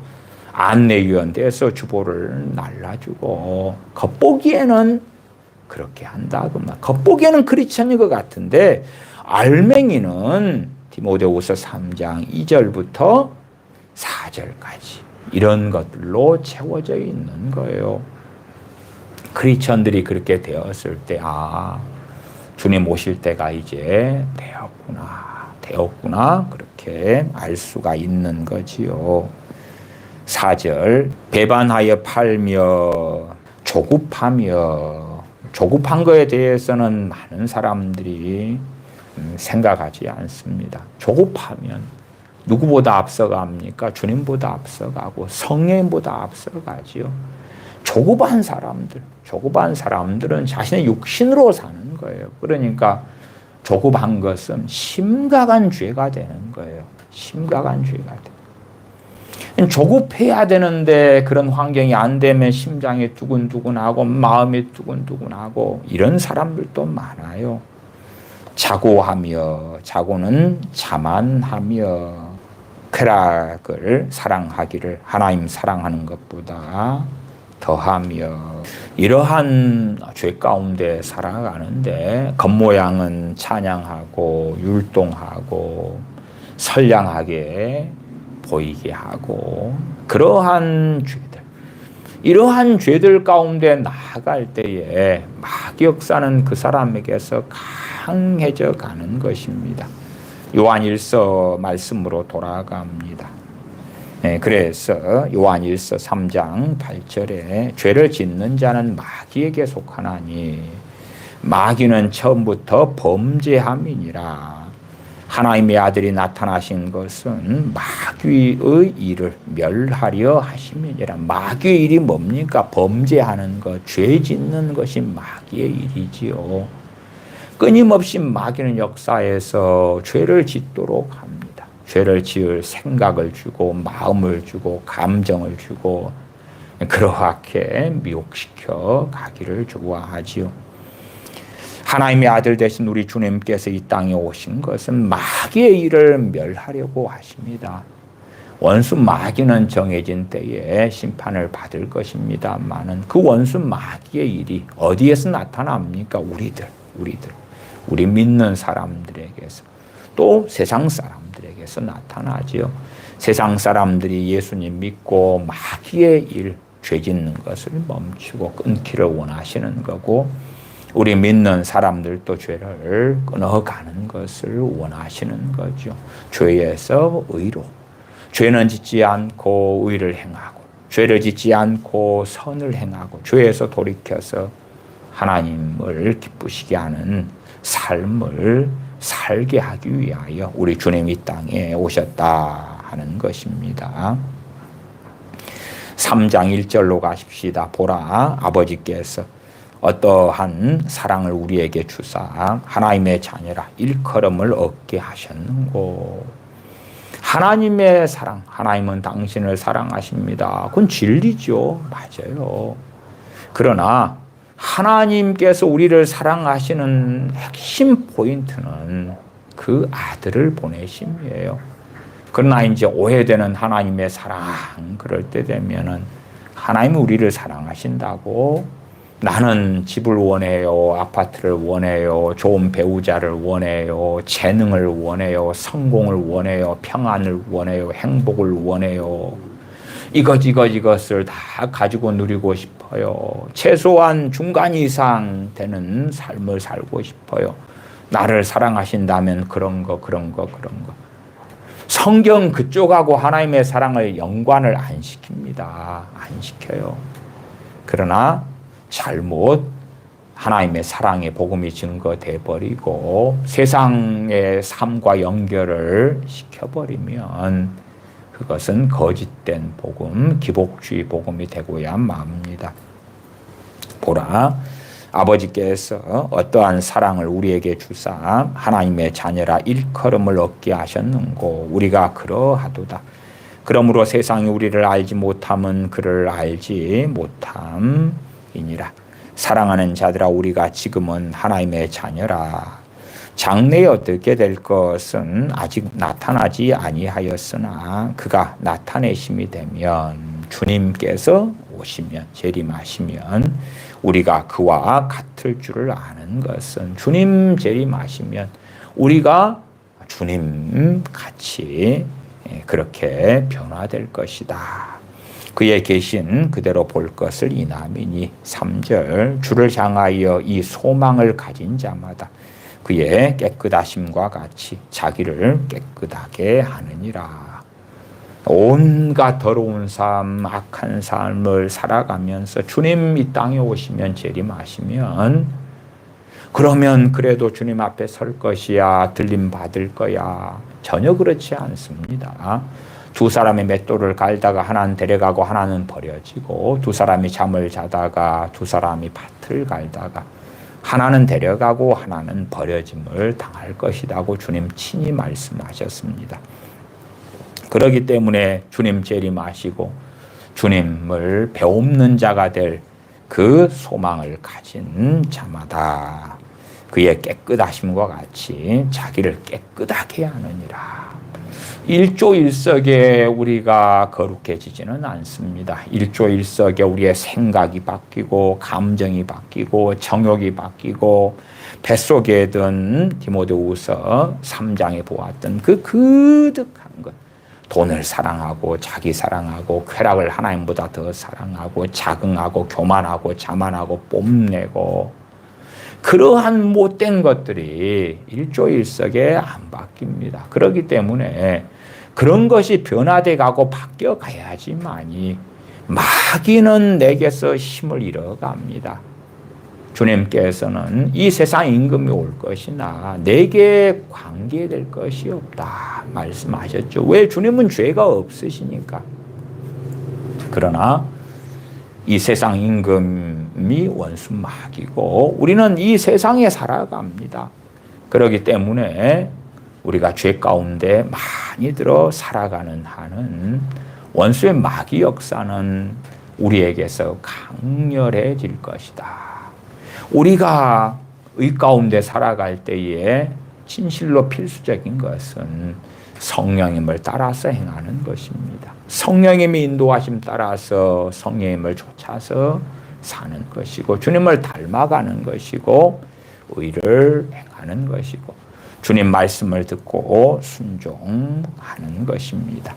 안내위원회에서 주보를 날라주고 겉보기에는 그렇게 한다. 겉보기에는 크리스천인 것 같은데 알맹이는 디모데후서 3장 2절부터 4절까지 이런 것들로 채워져 있는 거예요. 크리스천들이 그렇게 되었을 때 주님 오실 때가 이제 되었구나 그렇게 알 수가 있는 거지요. 4절 배반하여 팔며 조급한 거에 대해서는 많은 사람들이 생각하지 않습니다. 조급하면 누구보다 앞서갑니까? 주님보다 앞서가고 성령보다 앞서가지요. 조급한 사람들은 자신의 육신으로 사는 거예요. 그러니까 조급한 것은 심각한 죄가 되는 거예요. 심각한 죄가 돼요. 조급해야 되는데 그런 환경이 안 되면 심장이 두근두근하고 마음이 두근두근하고 이런 사람들도 많아요. 자고는 자만하며 쾌락을 사랑하기를 하나님 사랑하는 것보다 더하며 이러한 죄 가운데 살아가는데 겉모양은 찬양하고 율동하고 선량하게 보이게 하고 이러한 죄들 가운데 나아갈 때에 마귀 역사는 그 사람에게서 강해져 가는 것입니다. 요한일서 말씀으로 돌아갑니다. 그래서 요한일서 3장 8절에 죄를 짓는 자는 마귀에게 속하나니 마귀는 처음부터 범죄함이니라. 하나님의 아들이 나타나신 것은 마귀의 일을 멸하려 하심이니라. 마귀의 일이 뭡니까? 범죄하는 것, 죄 짓는 것이 마귀의 일이지요. 끊임없이 마귀는 역사에서 죄를 짓도록 합니다. 죄를 지을 생각을 주고 마음을 주고 감정을 주고 그렇게 미혹시켜 가기를 좋아하지요. 하나님의 아들 되신 우리 주님께서 이 땅에 오신 것은 마귀의 일을 멸하려고 하십니다. 원수 마귀는 정해진 때에 심판을 받을 것입니다만은 그 원수 마귀의 일이 어디에서 나타납니까? 우리 믿는 사람들에게서 또 세상 사람들에게서 나타나지요. 세상 사람들이 예수님 믿고 마귀의 일, 죄 짓는 것을 멈추고 끊기를 원하시는 거고 우리 믿는 사람들도 죄를 끊어가는 것을 원하시는 거죠. 죄에서 의로. 죄는 짓지 않고 의를 행하고 죄를 짓지 않고 선을 행하고 죄에서 돌이켜서 하나님을 기쁘시게 하는 삶을 살게 하기 위하여 우리 주님이 이 땅에 오셨다 하는 것입니다. 3장 1절로 가십시다. 보라, 아버지께서 어떠한 사랑을 우리에게 주사 하나님의 자녀라 일컬음을 얻게 하셨는고. 하나님의 사랑, 하나님은 당신을 사랑하십니다. 그건 진리죠. 맞아요. 그러나 하나님께서 우리를 사랑하시는 핵심 포인트는 그 아들을 보내심이에요. 그러나 이제 오해되는 하나님의 사랑, 그럴 때 되면은 하나님은 우리를 사랑하신다고 나는 집을 원해요. 아파트를 원해요. 좋은 배우자를 원해요. 재능을 원해요. 성공을 원해요. 평안을 원해요. 행복을 원해요. 이것을 다 가지고 누리고 싶어요. 싶어요. 최소한 중간 이상 되는 삶을 살고 싶어요. 나를 사랑하신다면 그런 거. 성경 그쪽하고 하나님의 사랑을 연관을 안 시킵니다. 안 시켜요. 그러나 잘못 하나님의 사랑의 복음이 증거돼 버리고 세상의 삶과 연결을 시켜버리면 그것은 거짓된 복음, 기복주의 복음이 되고야 맙니다. 보라, 아버지께서 어떠한 사랑을 우리에게 주사 하나님의 자녀라 일컬음을 얻게 하셨는고 우리가 그러하도다. 그러므로 세상이 우리를 알지 못함은 그를 알지 못함이니라. 사랑하는 자들아 우리가 지금은 하나님의 자녀라. 장래에 어떻게 될 것은 아직 나타나지 아니하였으나 그가 나타내심이 되면 주님께서 오시면 재림하시면 우리가 그와 같을 줄을 아는 것은 주님 재림하시면 우리가 주님 같이 그렇게 변화될 것이다. 그의 계신 그대로 볼 것을 이남이니 3절 주를 향하여 이 소망을 가진 자마다 그의 깨끗하심과 같이 자기를 깨끗하게 하느니라. 온갖 더러운 삶, 악한 삶을 살아가면서 주님 이 땅에 오시면 재림하시면 그러면 그래도 주님 앞에 설 것이야, 들림 받을 거야. 전혀 그렇지 않습니다. 두 사람의 맷돌을 갈다가 하나는 데려가고 하나는 버려지고 두 사람이 잠을 자다가 두 사람이 밭을 갈다가 하나는 데려가고 하나는 버려짐을 당할 것이라고 주님 친히 말씀하셨습니다. 그렇기 때문에 주님 재림하시고 주님을 배옵는 자가 될 그 소망을 가진 자마다 그의 깨끗하심과 같이 자기를 깨끗하게 하느니라. 일조일석에 우리가 거룩해지지는 않습니다. 일조일석에 우리의 생각이 바뀌고 감정이 바뀌고 정욕이 바뀌고 뱃속에 든 디모데후서 3장에 보았던 그 그득한 것, 돈을 사랑하고 자기 사랑하고 쾌락을 하나님보다 더 사랑하고 자긍하고 교만하고 자만하고 뽐내고 그러한 못된 것들이 일조일석에 안 바뀝니다. 그렇기 때문에 그런 것이 변화돼 가고 바뀌어 가야지만이 마귀는 내게서 힘을 잃어갑니다. 주님께서는 이 세상 임금이 올 것이나 내게 관계될 것이 없다 말씀하셨죠. 왜? 주님은 죄가 없으시니까. 그러나 이 세상 임금이 원수 마귀고 우리는 이 세상에 살아갑니다. 그렇기 때문에 우리가 죄 가운데 많이 들어 살아가는 한은 원수의 마귀 역사는 우리에게서 강렬해질 것이다. 우리가 의 가운데 살아갈 때에 진실로 필수적인 것은 성령님을 따라서 행하는 것입니다. 성령님의 인도하심 따라서 성령님을 쫓아서 사는 것이고 주님을 닮아가는 것이고 의를 행하는 것이고 주님 말씀을 듣고 순종하는 것입니다.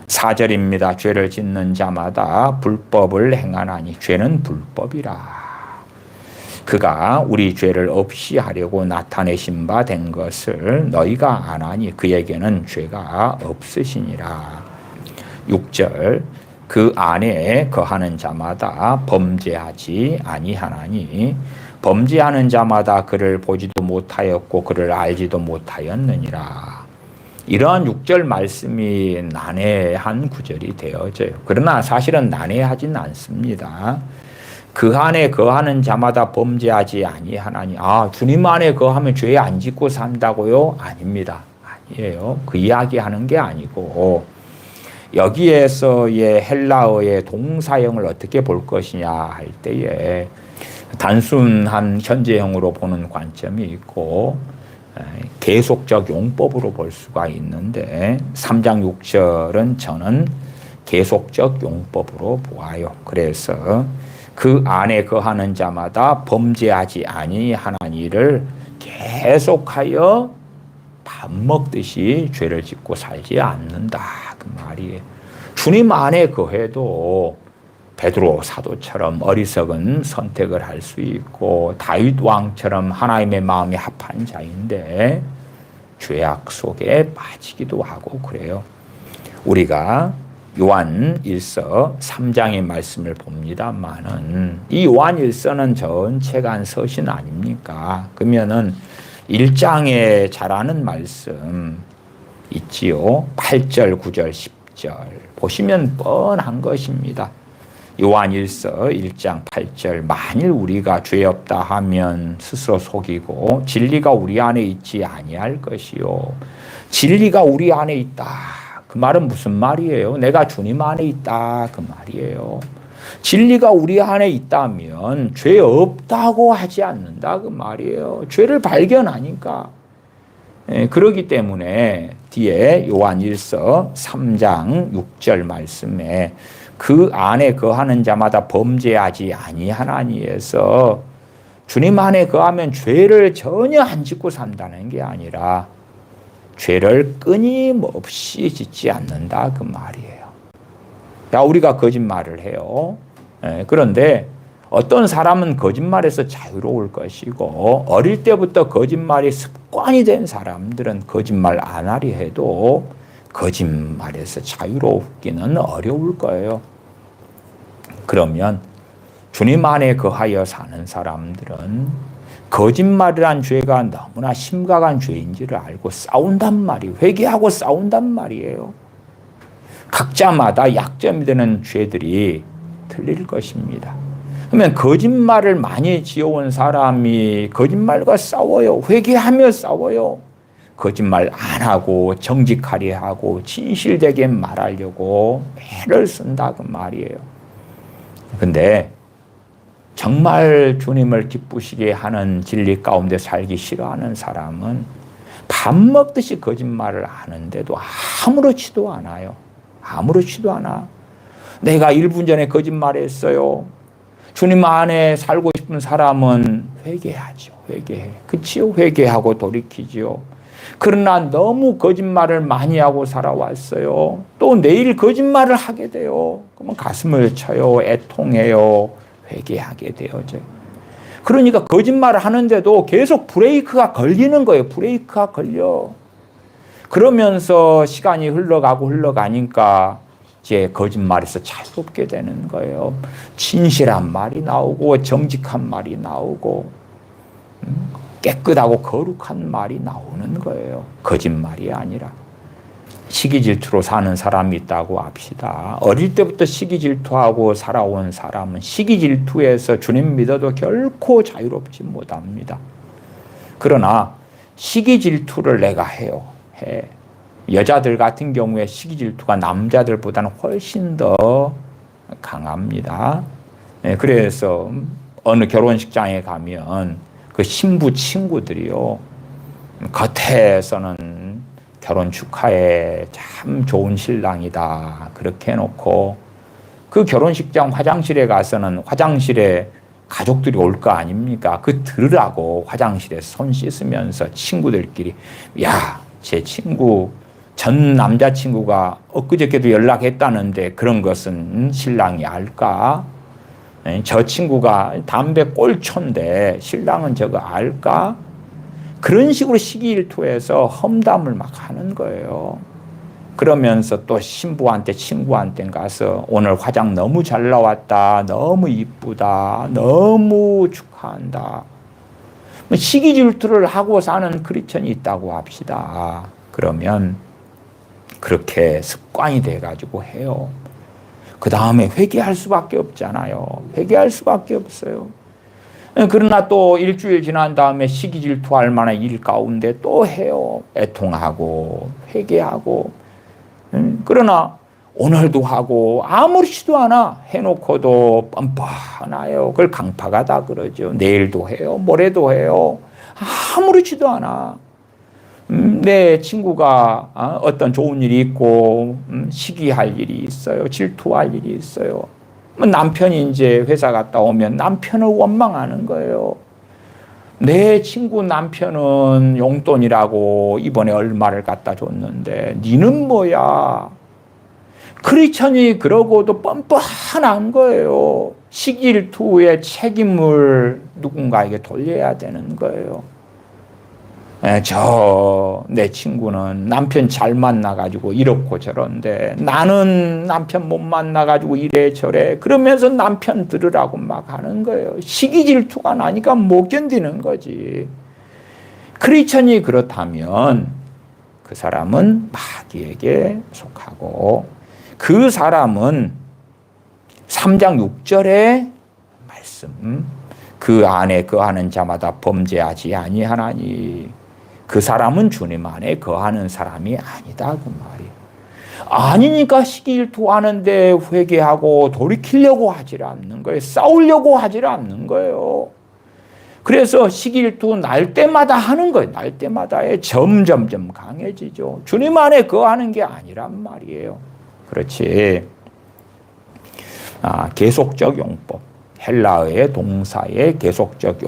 4절입니다. 죄를 짓는 자마다 불법을 행하나니 죄는 불법이라. 그가 우리 죄를 없이 하려고 나타내신 바 된 것을 너희가 아나니 그에게는 죄가 없으시니라. 6절 그 안에 거하는 자마다 범죄하지 아니하나니 범죄하는 자마다 그를 보지도 못하였고 그를 알지도 못하였느니라. 이러한 6절 말씀이 난해한 구절이 되어져요. 그러나 사실은 난해하진 않습니다. 그 안에 거하는 자마다 범죄하지 아니하나니 주님 안에 거하면 죄 안 짓고 산다고요? 아닙니다. 아니에요. 그 이야기하는 게 아니고 여기에서의 헬라어의 동사형을 어떻게 볼 것이냐 할 때에 단순한 현재형으로 보는 관점이 있고 계속적 용법으로 볼 수가 있는데 3장 6절은 저는 계속적 용법으로 보아요. 그래서 그 안에 거하는 자마다 범죄하지 아니하나니를 계속하여 밥 먹듯이 죄를 짓고 살지 않는다 그 말이에요. 주님 안에 거해도 베드로 사도처럼 어리석은 선택을 할 수 있고 다윗 왕처럼 하나님의 마음이 합한 자인데 죄악 속에 빠지기도 하고 그래요. 우리가 요한 1서 3장의 말씀을 봅니다만은 이 요한 1서는 전체가 한 서신 아닙니까? 그러면은 1장에 잘 아는 말씀 있지요. 8절, 9절, 10절 보시면 뻔한 것입니다. 요한 1서 1장 8절 만일 우리가 죄 없다 하면 스스로 속이고 진리가 우리 안에 있지 아니할 것이요. 진리가 우리 안에 있다. 그 말은 무슨 말이에요? 내가 주님 안에 있다. 그 말이에요. 진리가 우리 안에 있다면 죄 없다고 하지 않는다. 그 말이에요. 죄를 발견하니까. 그러기 때문에 뒤에 요한 1서 3장 6절 말씀에 그 안에 거하는 자마다 범죄하지 아니하나니 해서 주님 안에 거하면 죄를 전혀 안 짓고 산다는 게 아니라 죄를 끊임없이 짓지 않는다 그 말이에요. 야, 우리가 거짓말을 해요. 그런데 어떤 사람은 거짓말에서 자유로울 것이고 어릴 때부터 거짓말이 습관이 된 사람들은 거짓말 안 하려 해도 거짓말에서 자유롭기는 어려울 거예요. 그러면 주님 안에 거하여 사는 사람들은 거짓말이란 죄가 너무나 심각한 죄인지를 알고 싸운단 말이에요. 회개하고 싸운단 말이에요. 각자마다 약점이 되는 죄들이 틀릴 것입니다. 그러면 거짓말을 많이 지어온 사람이 거짓말과 싸워요. 회개하며 싸워요. 거짓말 안 하고 정직하려 하고 진실되게 말하려고 애를 쓴다 그 말이에요. 근데 정말 주님을 기쁘시게 하는 진리 가운데 살기 싫어하는 사람은 밥 먹듯이 거짓말을 하는데도 아무렇지도 않아요. 아무렇지도 않아. 내가 1분 전에 거짓말했어요. 주님 안에 살고 싶은 사람은 회개하죠. 회개해. 그치요? 회개하고 돌이키죠. 그러나 너무 거짓말을 많이 하고 살아왔어요. 또 내일 거짓말을 하게 돼요. 그러면 가슴을 쳐요. 애통해요. 회개하게 되어져요. 그러니까 거짓말을 하는데도 계속 브레이크가 걸리는 거예요. 브레이크가 걸려. 그러면서 시간이 흘러가니까 이제 거짓말에서 자유롭게 되는 거예요. 진실한 말이 나오고 정직한 말이 나오고 깨끗하고 거룩한 말이 나오는 거예요. 거짓말이 아니라. 시기 질투로 사는 사람이 있다고 합시다. 어릴 때부터 시기 질투하고 살아온 사람은 시기 질투에서 주님 믿어도 결코 자유롭지 못합니다. 그러나 시기 질투를 내가 해요. 여자들 같은 경우에 시기 질투가 남자들보다는 훨씬 더 강합니다. 그래서 어느 결혼식장에 가면 그 신부 친구들이요, 겉에서는 결혼 축하해, 참 좋은 신랑이다 그렇게 해놓고 그 결혼식장 화장실에 가서는 화장실에 가족들이 올 거 아닙니까? 그 들으라고 화장실에 손 씻으면서 친구들끼리 야, 제 친구 전 남자친구가 엊그저께도 연락했다는데 그런 것은 신랑이 알까? 저 친구가 담배 꼴초인데 신랑은 저거 알까? 그런 식으로 시기일투해서 험담을 막 하는 거예요. 그러면서 또 신부한테 친구한테 가서 오늘 화장 너무 잘 나왔다. 너무 이쁘다. 너무 축하한다. 시기질투를 하고 사는 크리스천이 있다고 합시다. 그러면 그렇게 습관이 돼가지고 해요. 그 다음에 회개할 수밖에 없잖아요. 회개할 수밖에 없어요. 그러나 또 일주일 지난 다음에 시기 질투할 만한 일 가운데 또 해요. 애통하고 회개하고. 그러나 오늘도 하고 아무렇지도 않아. 해놓고도 뻔뻔해요. 그걸 강파가다 그러죠. 내일도 해요. 모레도 해요. 아무렇지도 않아. 내 친구가 어떤 좋은 일이 있고 시기할 일이 있어요. 질투할 일이 있어요. 남편이 이제 회사 갔다 오면 남편을 원망하는 거예요. 내 친구 남편은 용돈이라고 이번에 얼마를 갖다 줬는데 니는 뭐야? 크리스천이 그러고도 뻔뻔한 거예요. 시기일투의 책임을 누군가에게 돌려야 되는 거예요. 내 친구는 남편 잘 만나가지고 이렇고 저런데 나는 남편 못 만나가지고 이래 저래 그러면서 남편 들으라고 막 하는 거예요. 시기질투가 나니까 못 견디는 거지. 크리스천이 그렇다면 그 사람은 마귀에게 속하고 그 사람은 3장 6절의 말씀 그 안에 거하는 자마다 범죄하지 아니하나니 그 사람은 주님 안에 거하는 사람이 아니다 그 말이에요. 아니니까 시기일투하는데 회개하고 돌이키려고 하질 않는 거예요. 싸우려고 하질 않는 거예요. 그래서 시기일투 날 때마다 하는 거예요. 날 때마다에 점점점 강해지죠. 주님 안에 거하는 게 아니란 말이에요. 그렇지. 계속적 용법. 헬라어의 동사의 계속적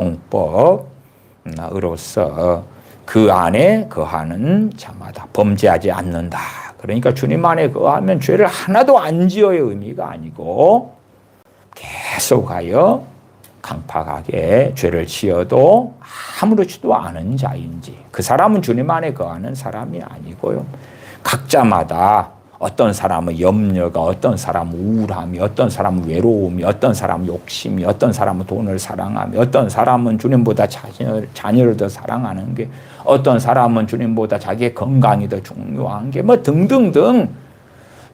용법으로서 그 안에 거하는 자마다 범죄하지 않는다. 그러니까 주님 안에 거하면 죄를 하나도 안 지어의 의미가 아니고 계속하여 강팍하게 죄를 지어도 아무렇지도 않은 자인지 그 사람은 주님 안에 거하는 사람이 아니고요. 각자마다 어떤 사람은 염려가, 어떤 사람은 우울함이, 어떤 사람은 외로움이, 어떤 사람은 욕심이, 어떤 사람은 돈을 사랑하며, 어떤 사람은 주님보다 자녀를 더 사랑하는 게, 어떤 사람은 주님보다 자기의 건강이 더 중요한 게, 뭐 등등등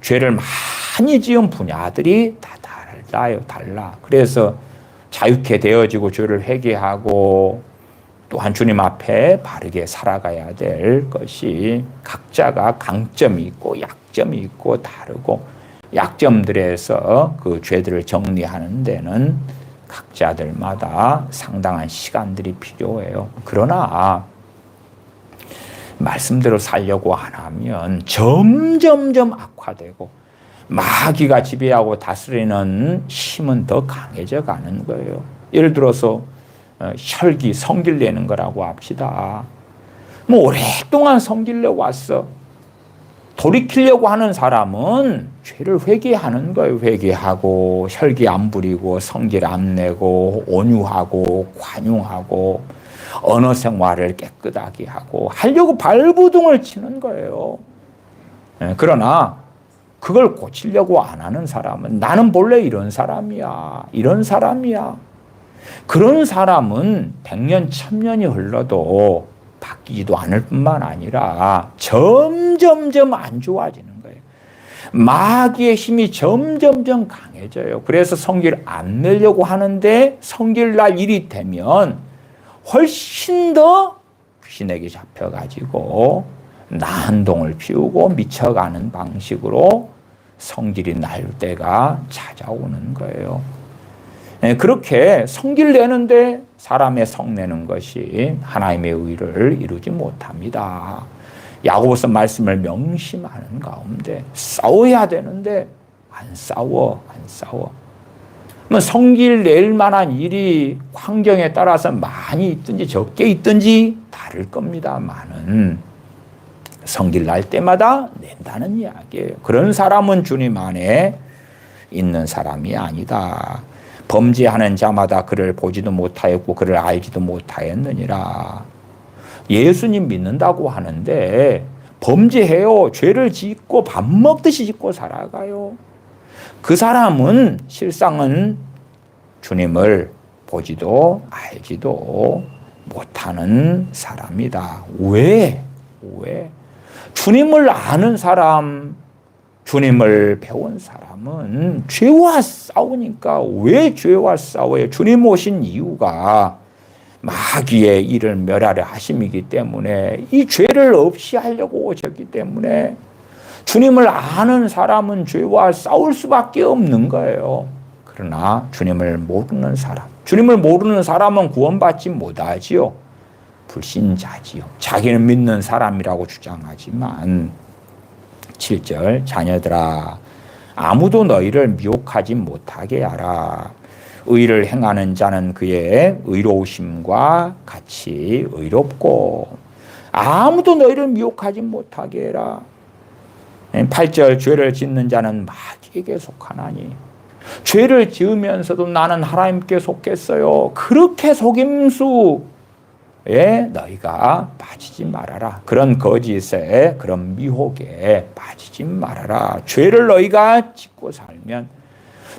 죄를 많이 지은 분야들이 다 달라요, 달라. 그래서 자유케 되어지고 죄를 회개하고 또한 주님 앞에 바르게 살아가야 될 것이 각자가 강점이 있고 약점이 있고 다르고 약점들에서 그 죄들을 정리하는 데는 각자들마다 상당한 시간들이 필요해요. 그러나 말씀대로 살려고 안 하면 점점점 악화되고 마귀가 지배하고 다스리는 힘은 더 강해져 가는 거예요. 예를 들어서 혈기, 성길 내는 거라고 합시다. 뭐 오랫동안 성길래 왔어. 돌이키려고 하는 사람은 죄를 회개하는 거예요. 회개하고 혈기 안 부리고 성길 안 내고 온유하고 관용하고 언어 생활을 깨끗하게 하고 하려고 발부둥을 치는 거예요. 그러나 그걸 고치려고 안 하는 사람은 나는 본래 이런 사람이야. 이런 사람이야. 그런 사람은 100년, 1000년이 흘러도 바뀌지도 않을 뿐만 아니라 점점점 안 좋아지는 거예요. 마귀의 힘이 점점점 강해져요. 그래서 성길 안 내려고 하는데 성길날 일이 되면 훨씬 더 귀신에게 잡혀가지고 난동을 피우고 미쳐가는 방식으로 성길이 날 때가 찾아오는 거예요. 그렇게 성길 내는데 사람의 성내는 것이 하나님의 의를 이루지 못합니다. 야고보서 말씀을 명심하는 가운데 싸워야 되는데 안 싸워. 뭐 성길 낼 만한 일이 환경에 따라서 많이 있든지 적게 있든지 다를 겁니다만은 성길 날 때마다 낸다는 이야기예요. 그런 사람은 주님 안에 있는 사람이 아니다. 범죄하는 자마다 그를 보지도 못하였고 그를 알지도 못하였느니라. 예수님 믿는다고 하는데 범죄해요. 죄를 짓고 밥 먹듯이 짓고 살아가요. 그 사람은 실상은 주님을 보지도 알지도 못하는 사람이다. 왜? 주님을 아는 사람, 주님을 배운 사람은 죄와 싸우니까 왜 죄와 싸워요? 주님 오신 이유가 마귀의 일을 멸하려 하심이기 때문에 이 죄를 없이 하려고 오셨기 때문에 주님을 아는 사람은 죄와 싸울 수밖에 없는 거예요. 그러나 주님을 모르는 사람은 구원받지 못하지요. 불신자지요. 자기는 믿는 사람이라고 주장하지만 7절 자녀들아 아무도 너희를 미혹하지 못하게 하라. 의를 행하는 자는 그의 의로우심과 같이 의롭고 아무도 너희를 미혹하지 못하게 해라. 8절 죄를 짓는 자는 마귀에게 속하나니 죄를 지으면서도 나는 하나님께 속했어요. 그렇게 속임수에 너희가 빠지지 말아라. 그런 거짓에 그런 미혹에 빠지지 말아라. 죄를 너희가 짓고 살면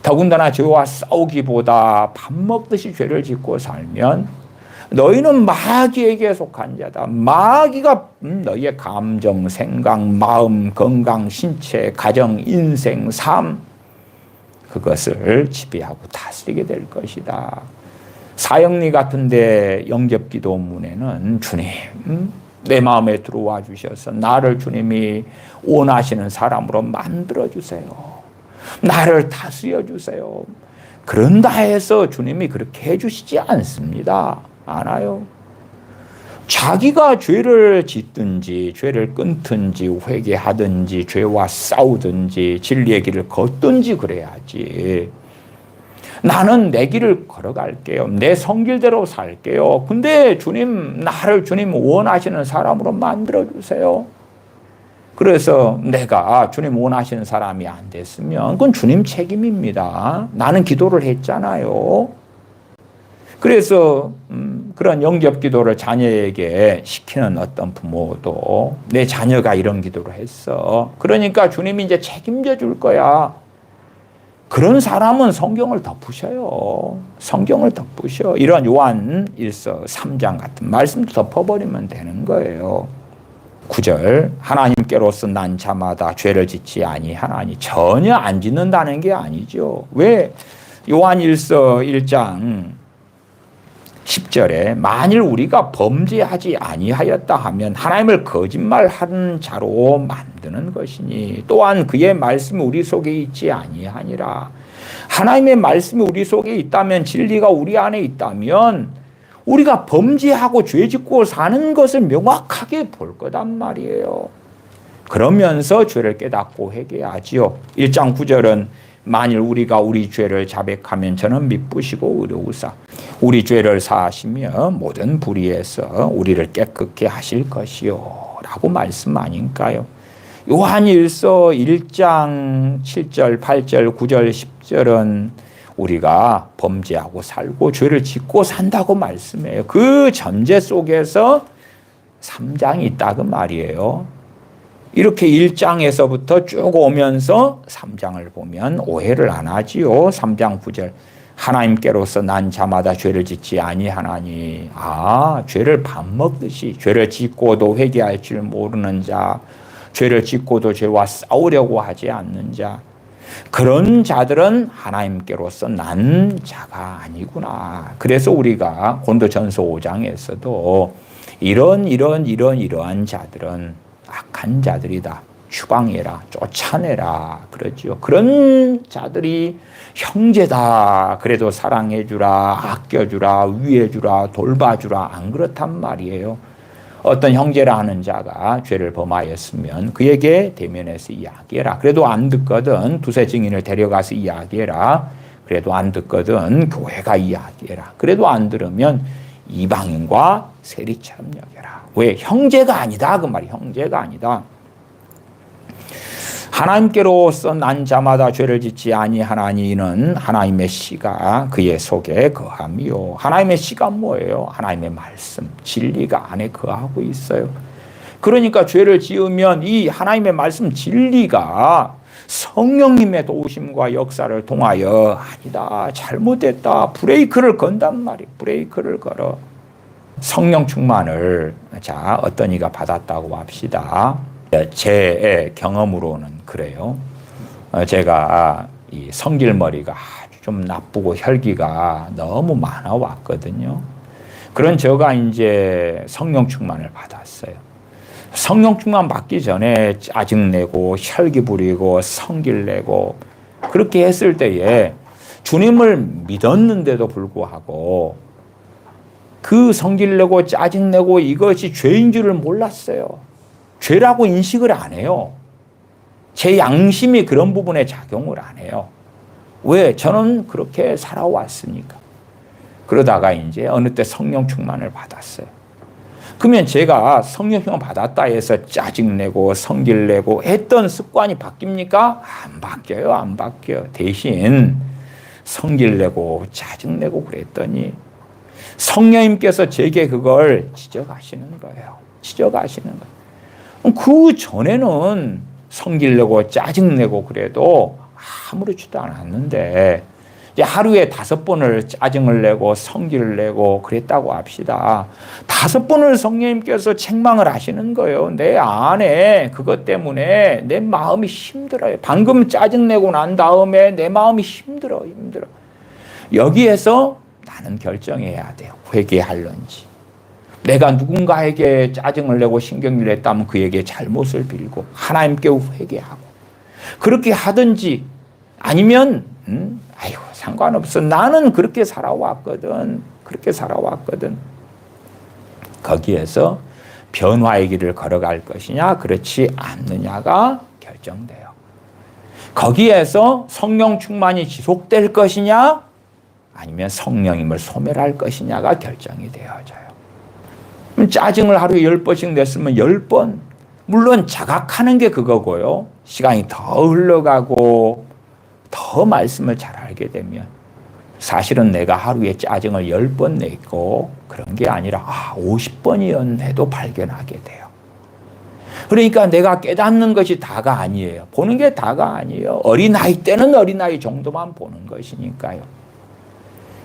더군다나 죄와 싸우기보다 밥 먹듯이 죄를 짓고 살면 너희는 마귀에게 속한 자다. 마귀가 너희의 감정, 생각, 마음, 건강, 신체, 가정, 인생, 삶 그것을 지배하고 다스리게 될 것이다. 사형리 같은데 영접기도문에는 주님 내 마음에 들어와 주셔서 나를 주님이 원하시는 사람으로 만들어 주세요. 나를 다스려 주세요. 그런다 해서 주님이 그렇게 해주시지 않습니다. 않아요. 자기가 죄를 짓든지 죄를 끊든지 회개하든지 죄와 싸우든지 진리의 길을 걷든지 그래야지. 나는 내 길을 걸어갈게요. 내 성길대로 살게요. 근데 주님 나를 주님 원하시는 사람으로 만들어주세요. 그래서 내가 주님 원하시는 사람이 안 됐으면 그건 주님 책임입니다. 나는 기도를 했잖아요. 그래서 그런 영접 기도를 자녀에게 시키는 어떤 부모도 내 자녀가 이런 기도를 했어. 그러니까 주님이 이제 책임져 줄 거야. 그런 사람은 성경을 덮으셔요. 성경을 덮으셔. 이런 요한 1서 3장 같은 말씀도 덮어버리면 되는 거예요. 9절 하나님께로서 난 자마다 죄를 짓지 아니하나니 전혀 안 짓는다는 게 아니죠. 왜? 요한 1서 1장 10절에 만일 우리가 범죄하지 아니하였다 하면 하나님을 거짓말하는 자로 만드는 것이니 또한 그의 말씀이 우리 속에 있지 아니하니라. 하나님의 말씀이 우리 속에 있다면 진리가 우리 안에 있다면 우리가 범죄하고 죄짓고 사는 것을 명확하게 볼 거단 말이에요. 그러면서 죄를 깨닫고 회개하지요. 1장 9절은 만일 우리가 우리 죄를 자백하면 저는 미쁘시고 의로우사 우리 죄를 사하시며 모든 불의에서 우리를 깨끗게 하실 것이요 라고 말씀 아닌가요? 요한 1서 1장 7절 8절 9절 10절은 우리가 범죄하고 살고 죄를 짓고 산다고 말씀해요. 그 전제 속에서 3장이 있다 그 말이에요. 이렇게 1장에서부터 쭉 오면서 3장을 보면 오해를 안 하지요. 3장 9절 하나님께로서 난 자마다 죄를 짓지 아니하나니 죄를 밥 먹듯이 죄를 짓고도 회개할 줄 모르는 자 죄를 짓고도 죄와 싸우려고 하지 않는 자 그런 자들은 하나님께로서 난 자가 아니구나. 그래서 우리가 고린도전서 5장에서도 이러한 자들은 악한 자들이다. 추방해라, 쫓아내라 그러죠. 그런 자들이 형제다. 그래도 사랑해주라, 아껴주라, 위해주라, 돌봐주라. 안 그렇단 말이에요. 어떤 형제라 하는 자가 죄를 범하였으면 그에게 대면해서 이야기해라. 그래도 안 듣거든 두세 증인을 데려가서 이야기해라. 그래도 안 듣거든 교회가 이야기해라. 그래도 안 들으면 이방인과 세리처럼 여겨라. 왜? 형제가 아니다. 그 말이 형제가 아니다. 하나님께로서 난 자마다 죄를 짓지 아니하나니 이는 하나님의 씨가 그의 속에 거함이요. 하나님의 씨가 뭐예요? 하나님의 말씀, 진리가 안에 거하고 있어요. 그러니까 죄를 지으면 이 하나님의 말씀 진리가 성령님의 도우심과 역사를 통하여 아니다, 잘못됐다, 브레이크를 건단 말이에요. 브레이크를 걸어. 성령 충만을 어떤 이가 받았다고 합시다. 제 경험으로는 그래요. 제가 이 성질머리가 아주 좀 나쁘고 혈기가 너무 많아 왔거든요. 그런 저가 이제 성령 충만을 받았어요. 성령 충만 받기 전에 짜증내고 혈기 부리고 성질 내고 그렇게 했을 때에 주님을 믿었는데도 불구하고 그 성질 내고 짜증 내고 이것이 죄인 줄을 몰랐어요. 죄라고 인식을 안 해요. 제 양심이 그런 부분에 작용을 안 해요. 왜? 저는 그렇게 살아왔으니까. 그러다가 이제 어느 때 성령 충만을 받았어요. 그러면 제가 성령형 받았다 해서 짜증내고 성질내고 했던 습관이 바뀝니까? 안 바뀌어요. 안 바뀌어요. 대신 성질내고 짜증내고 그랬더니 성령님께서 제게 그걸 지적하시는 거예요. 지적하시는 거예요. 그 전에는 성질내고 짜증내고 그래도 아무렇지도 않았는데 이제 하루에 5번을 짜증을 내고 성질을 내고 그랬다고 합시다. 5번을 성령님께서 책망을 하시는 거예요. 내 안에 그것 때문에 내 마음이 힘들어요. 방금 짜증내고 난 다음에 내 마음이 힘들어. 여기에서 나는 결정해야 돼요. 회개할런지. 내가 누군가에게 짜증을 내고 신경을 냈다면 그에게 잘못을 빌고 하나님께 회개하고 그렇게 하든지 아니면 아이고 상관없어. 나는 그렇게 살아왔거든. 거기에서 변화의 길을 걸어갈 것이냐 그렇지 않느냐가 결정돼요. 거기에서 성령 충만이 지속될 것이냐 아니면 성령님을 소멸할 것이냐가 결정이 되어져요. 짜증을 하루에 10번씩 냈으면 10번. 물론 자각하는 게 그거고요. 시간이 더 흘러가고 더 말씀을 잘 알게 되면 사실은 내가 하루에 짜증을 10번 냈고 그런 게 아니라 50번이었네도 발견하게 돼요. 그러니까 내가 깨닫는 것이 다가 아니에요. 보는 게 다가 아니에요. 어린아이 때는 어린아이 정도만 보는 것이니까요.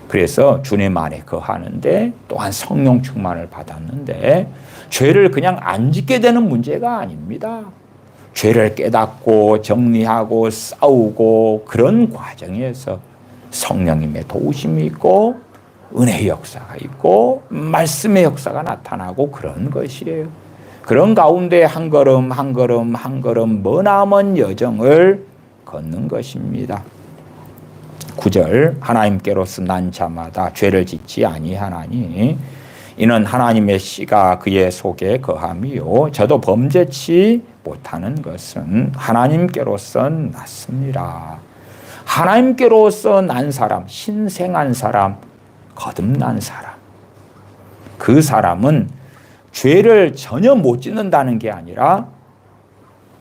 그래서 주님 안에 거하는데 또한 성령 충만을 받았는데 죄를 그냥 안 짓게 되는 문제가 아닙니다. 죄를 깨닫고 정리하고 싸우고 그런 과정에서 성령님의 도우심이 있고 은혜의 역사가 있고 말씀의 역사가 나타나고 그런 것이에요. 그런 가운데 한 걸음 한 걸음 한 걸음 머나먼 여정을 걷는 것입니다. 9절 하나님께로서 난 자마다 죄를 짓지 아니하나니 이는 하나님의 씨가 그의 속에 거함이요 저도 범죄치 못하는 것은 하나님께로서 났습니다. 하나님께로서 난 사람, 신생한 사람, 거듭난 사람. 그 사람은 죄를 전혀 못 짓는다는 게 아니라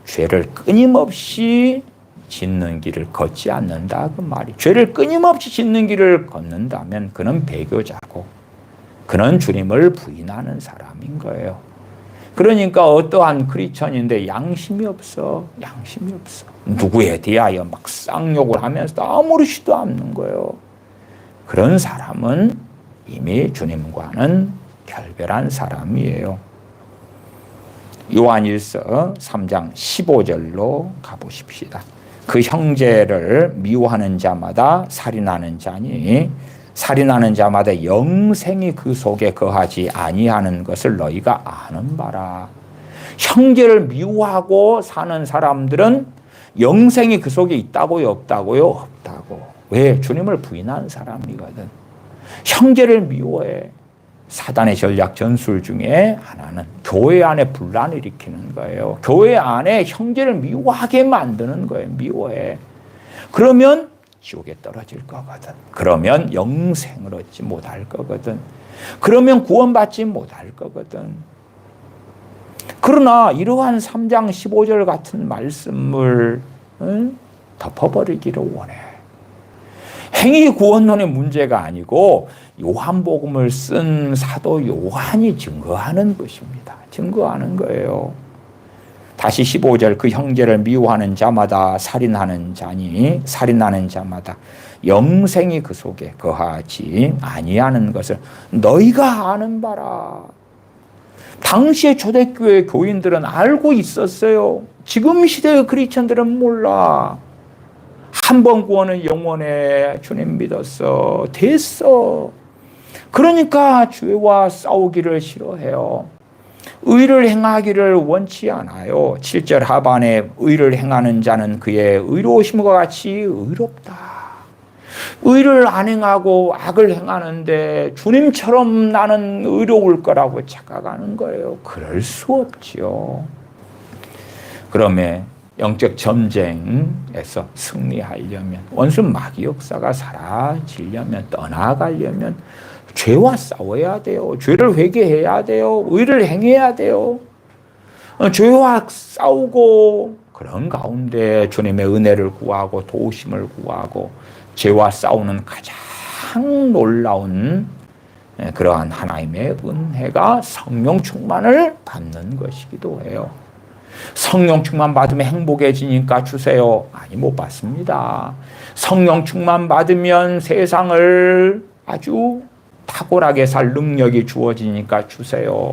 죄를 끊임없이 짓는 길을 걷지 않는다 그 말이. 죄를 끊임없이 짓는 길을 걷는다면 그는 배교자고 그는 주님을 부인하는 사람인 거예요. 그러니까 어떠한 크리스천인데 양심이 없어. 누구에 대하여 막 쌍욕을 하면서 아무렇지도 않는 거예요. 그런 사람은 이미 주님과는 결별한 사람이에요. 요한일서 3장 15절로 가보십시다. 그 형제를 미워하는 자마다 살인하는 자니 살인하는 자마다 영생이 그 속에 거하지 아니하는 것을 너희가 아는 바라. 형제를 미워하고 사는 사람들은 영생이 그 속에 있다고요? 없다고요? 없다고. 왜? 주님을 부인한 사람이거든. 형제를 미워해. 사단의 전략 전술 중에 하나는 교회 안에 분란을 일으키는 거예요. 교회 안에 형제를 미워하게 만드는 거예요. 미워해. 그러면 지옥에 떨어질 거거든. 그러면 영생을 얻지 못할 거거든. 그러면 구원받지 못할 거거든. 그러나 이러한 3장 15절 같은 말씀을 덮어버리기를 원해. 행위 구원론의 문제가 아니고 요한복음을 쓴 사도 요한이 증거하는 것입니다. 증거하는 거예요. 다시 15절 그 형제를 미워하는 자마다 살인하는 자니 살인하는 자마다 영생이 그 속에 거하지 아니하는 것을 너희가 아는 바라. 당시의 초대교회 교인들은 알고 있었어요. 지금 시대의 크리스천들은 몰라. 한 번 구원은 영원해. 주님 믿었어. 됐어. 그러니까 죄와 싸우기를 싫어해요. 의를 행하기를 원치 않아요. 7절 하반에 의를 행하는 자는 그의 의로우심과 같이 의롭다. 의를 안 행하고 악을 행하는데 주님처럼 나는 의로울 거라고 착각하는 거예요. 그럴 수 없지요. 그러면 영적 전쟁에서 승리하려면 원수 마귀 역사가 사라지려면 떠나가려면 죄와 싸워야 돼요. 죄를 회개해야 돼요. 의를 행해야 돼요. 죄와 싸우고 그런 가운데 주님의 은혜를 구하고 도우심을 구하고 죄와 싸우는 가장 놀라운 그러한 하나님의 은혜가 성령 충만을 받는 것이기도 해요. 성령 충만 받으면 행복해지니까 주세요. 아니, 못 받습니다. 성령 충만 받으면 세상을 아주 탁월하게 살 능력이 주어지니까 주세요.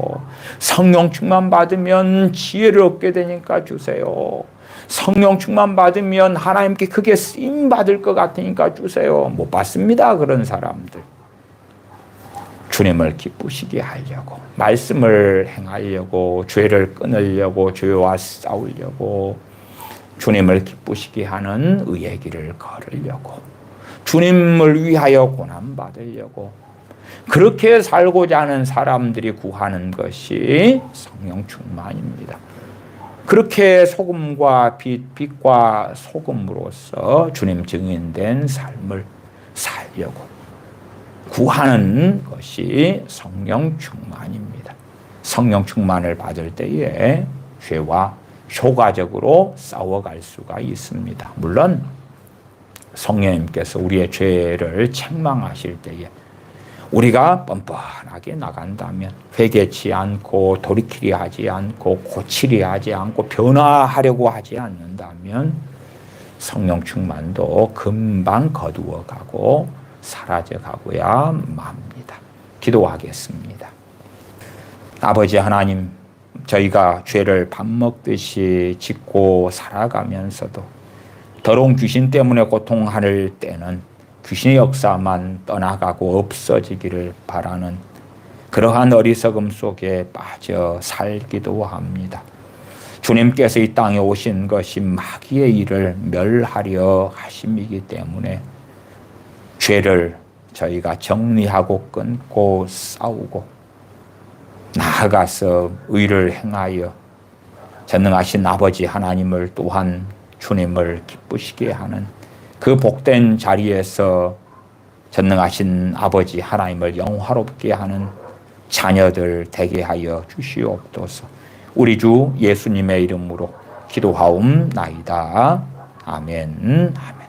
성령 충만 받으면 지혜를 얻게 되니까 주세요. 성령 충만 받으면 하나님께 크게 쓰임 받을 것 같으니까 주세요. 못 받습니다. 그런 사람들. 주님을 기쁘시게 하려고, 말씀을 행하려고, 죄를 끊으려고, 죄와 싸우려고, 주님을 기쁘시게 하는 의의 길을 걸으려고, 주님을 위하여 고난받으려고, 그렇게 살고자 하는 사람들이 구하는 것이 성령 충만입니다. 그렇게 소금과 빛과 소금으로서 주님 증인된 삶을 살려고 구하는 것이 성령 충만입니다. 성령 충만을 받을 때에 죄와 효과적으로 싸워갈 수가 있습니다. 물론 성령님께서 우리의 죄를 책망하실 때에 우리가 뻔뻔하게 나간다면, 회개치 않고 돌이키려 하지 않고 고치려 하지 않고 변화하려고 하지 않는다면 성령 충만도 금방 거두어가고 사라져가고야 맙니다. 기도하겠습니다. 아버지 하나님, 저희가 죄를 밥 먹듯이 짓고 살아가면서도 더러운 귀신 때문에 고통할 때는 귀신의 역사만 떠나가고 없어지기를 바라는 그러한 어리석음 속에 빠져 살기도 합니다. 주님께서 이 땅에 오신 것이 마귀의 일을 멸하려 하심이기 때문에 죄를 저희가 정리하고 끊고 싸우고 나아가서 의를 행하여 전능하신 아버지 하나님을 또한 주님을 기쁘시게 하는 그 복된 자리에서 전능하신 아버지 하나님을 영화롭게 하는 자녀들 되게 하여 주시옵소서. 우리 주 예수님의 이름으로 기도하옵나이다. 아멘. 아멘.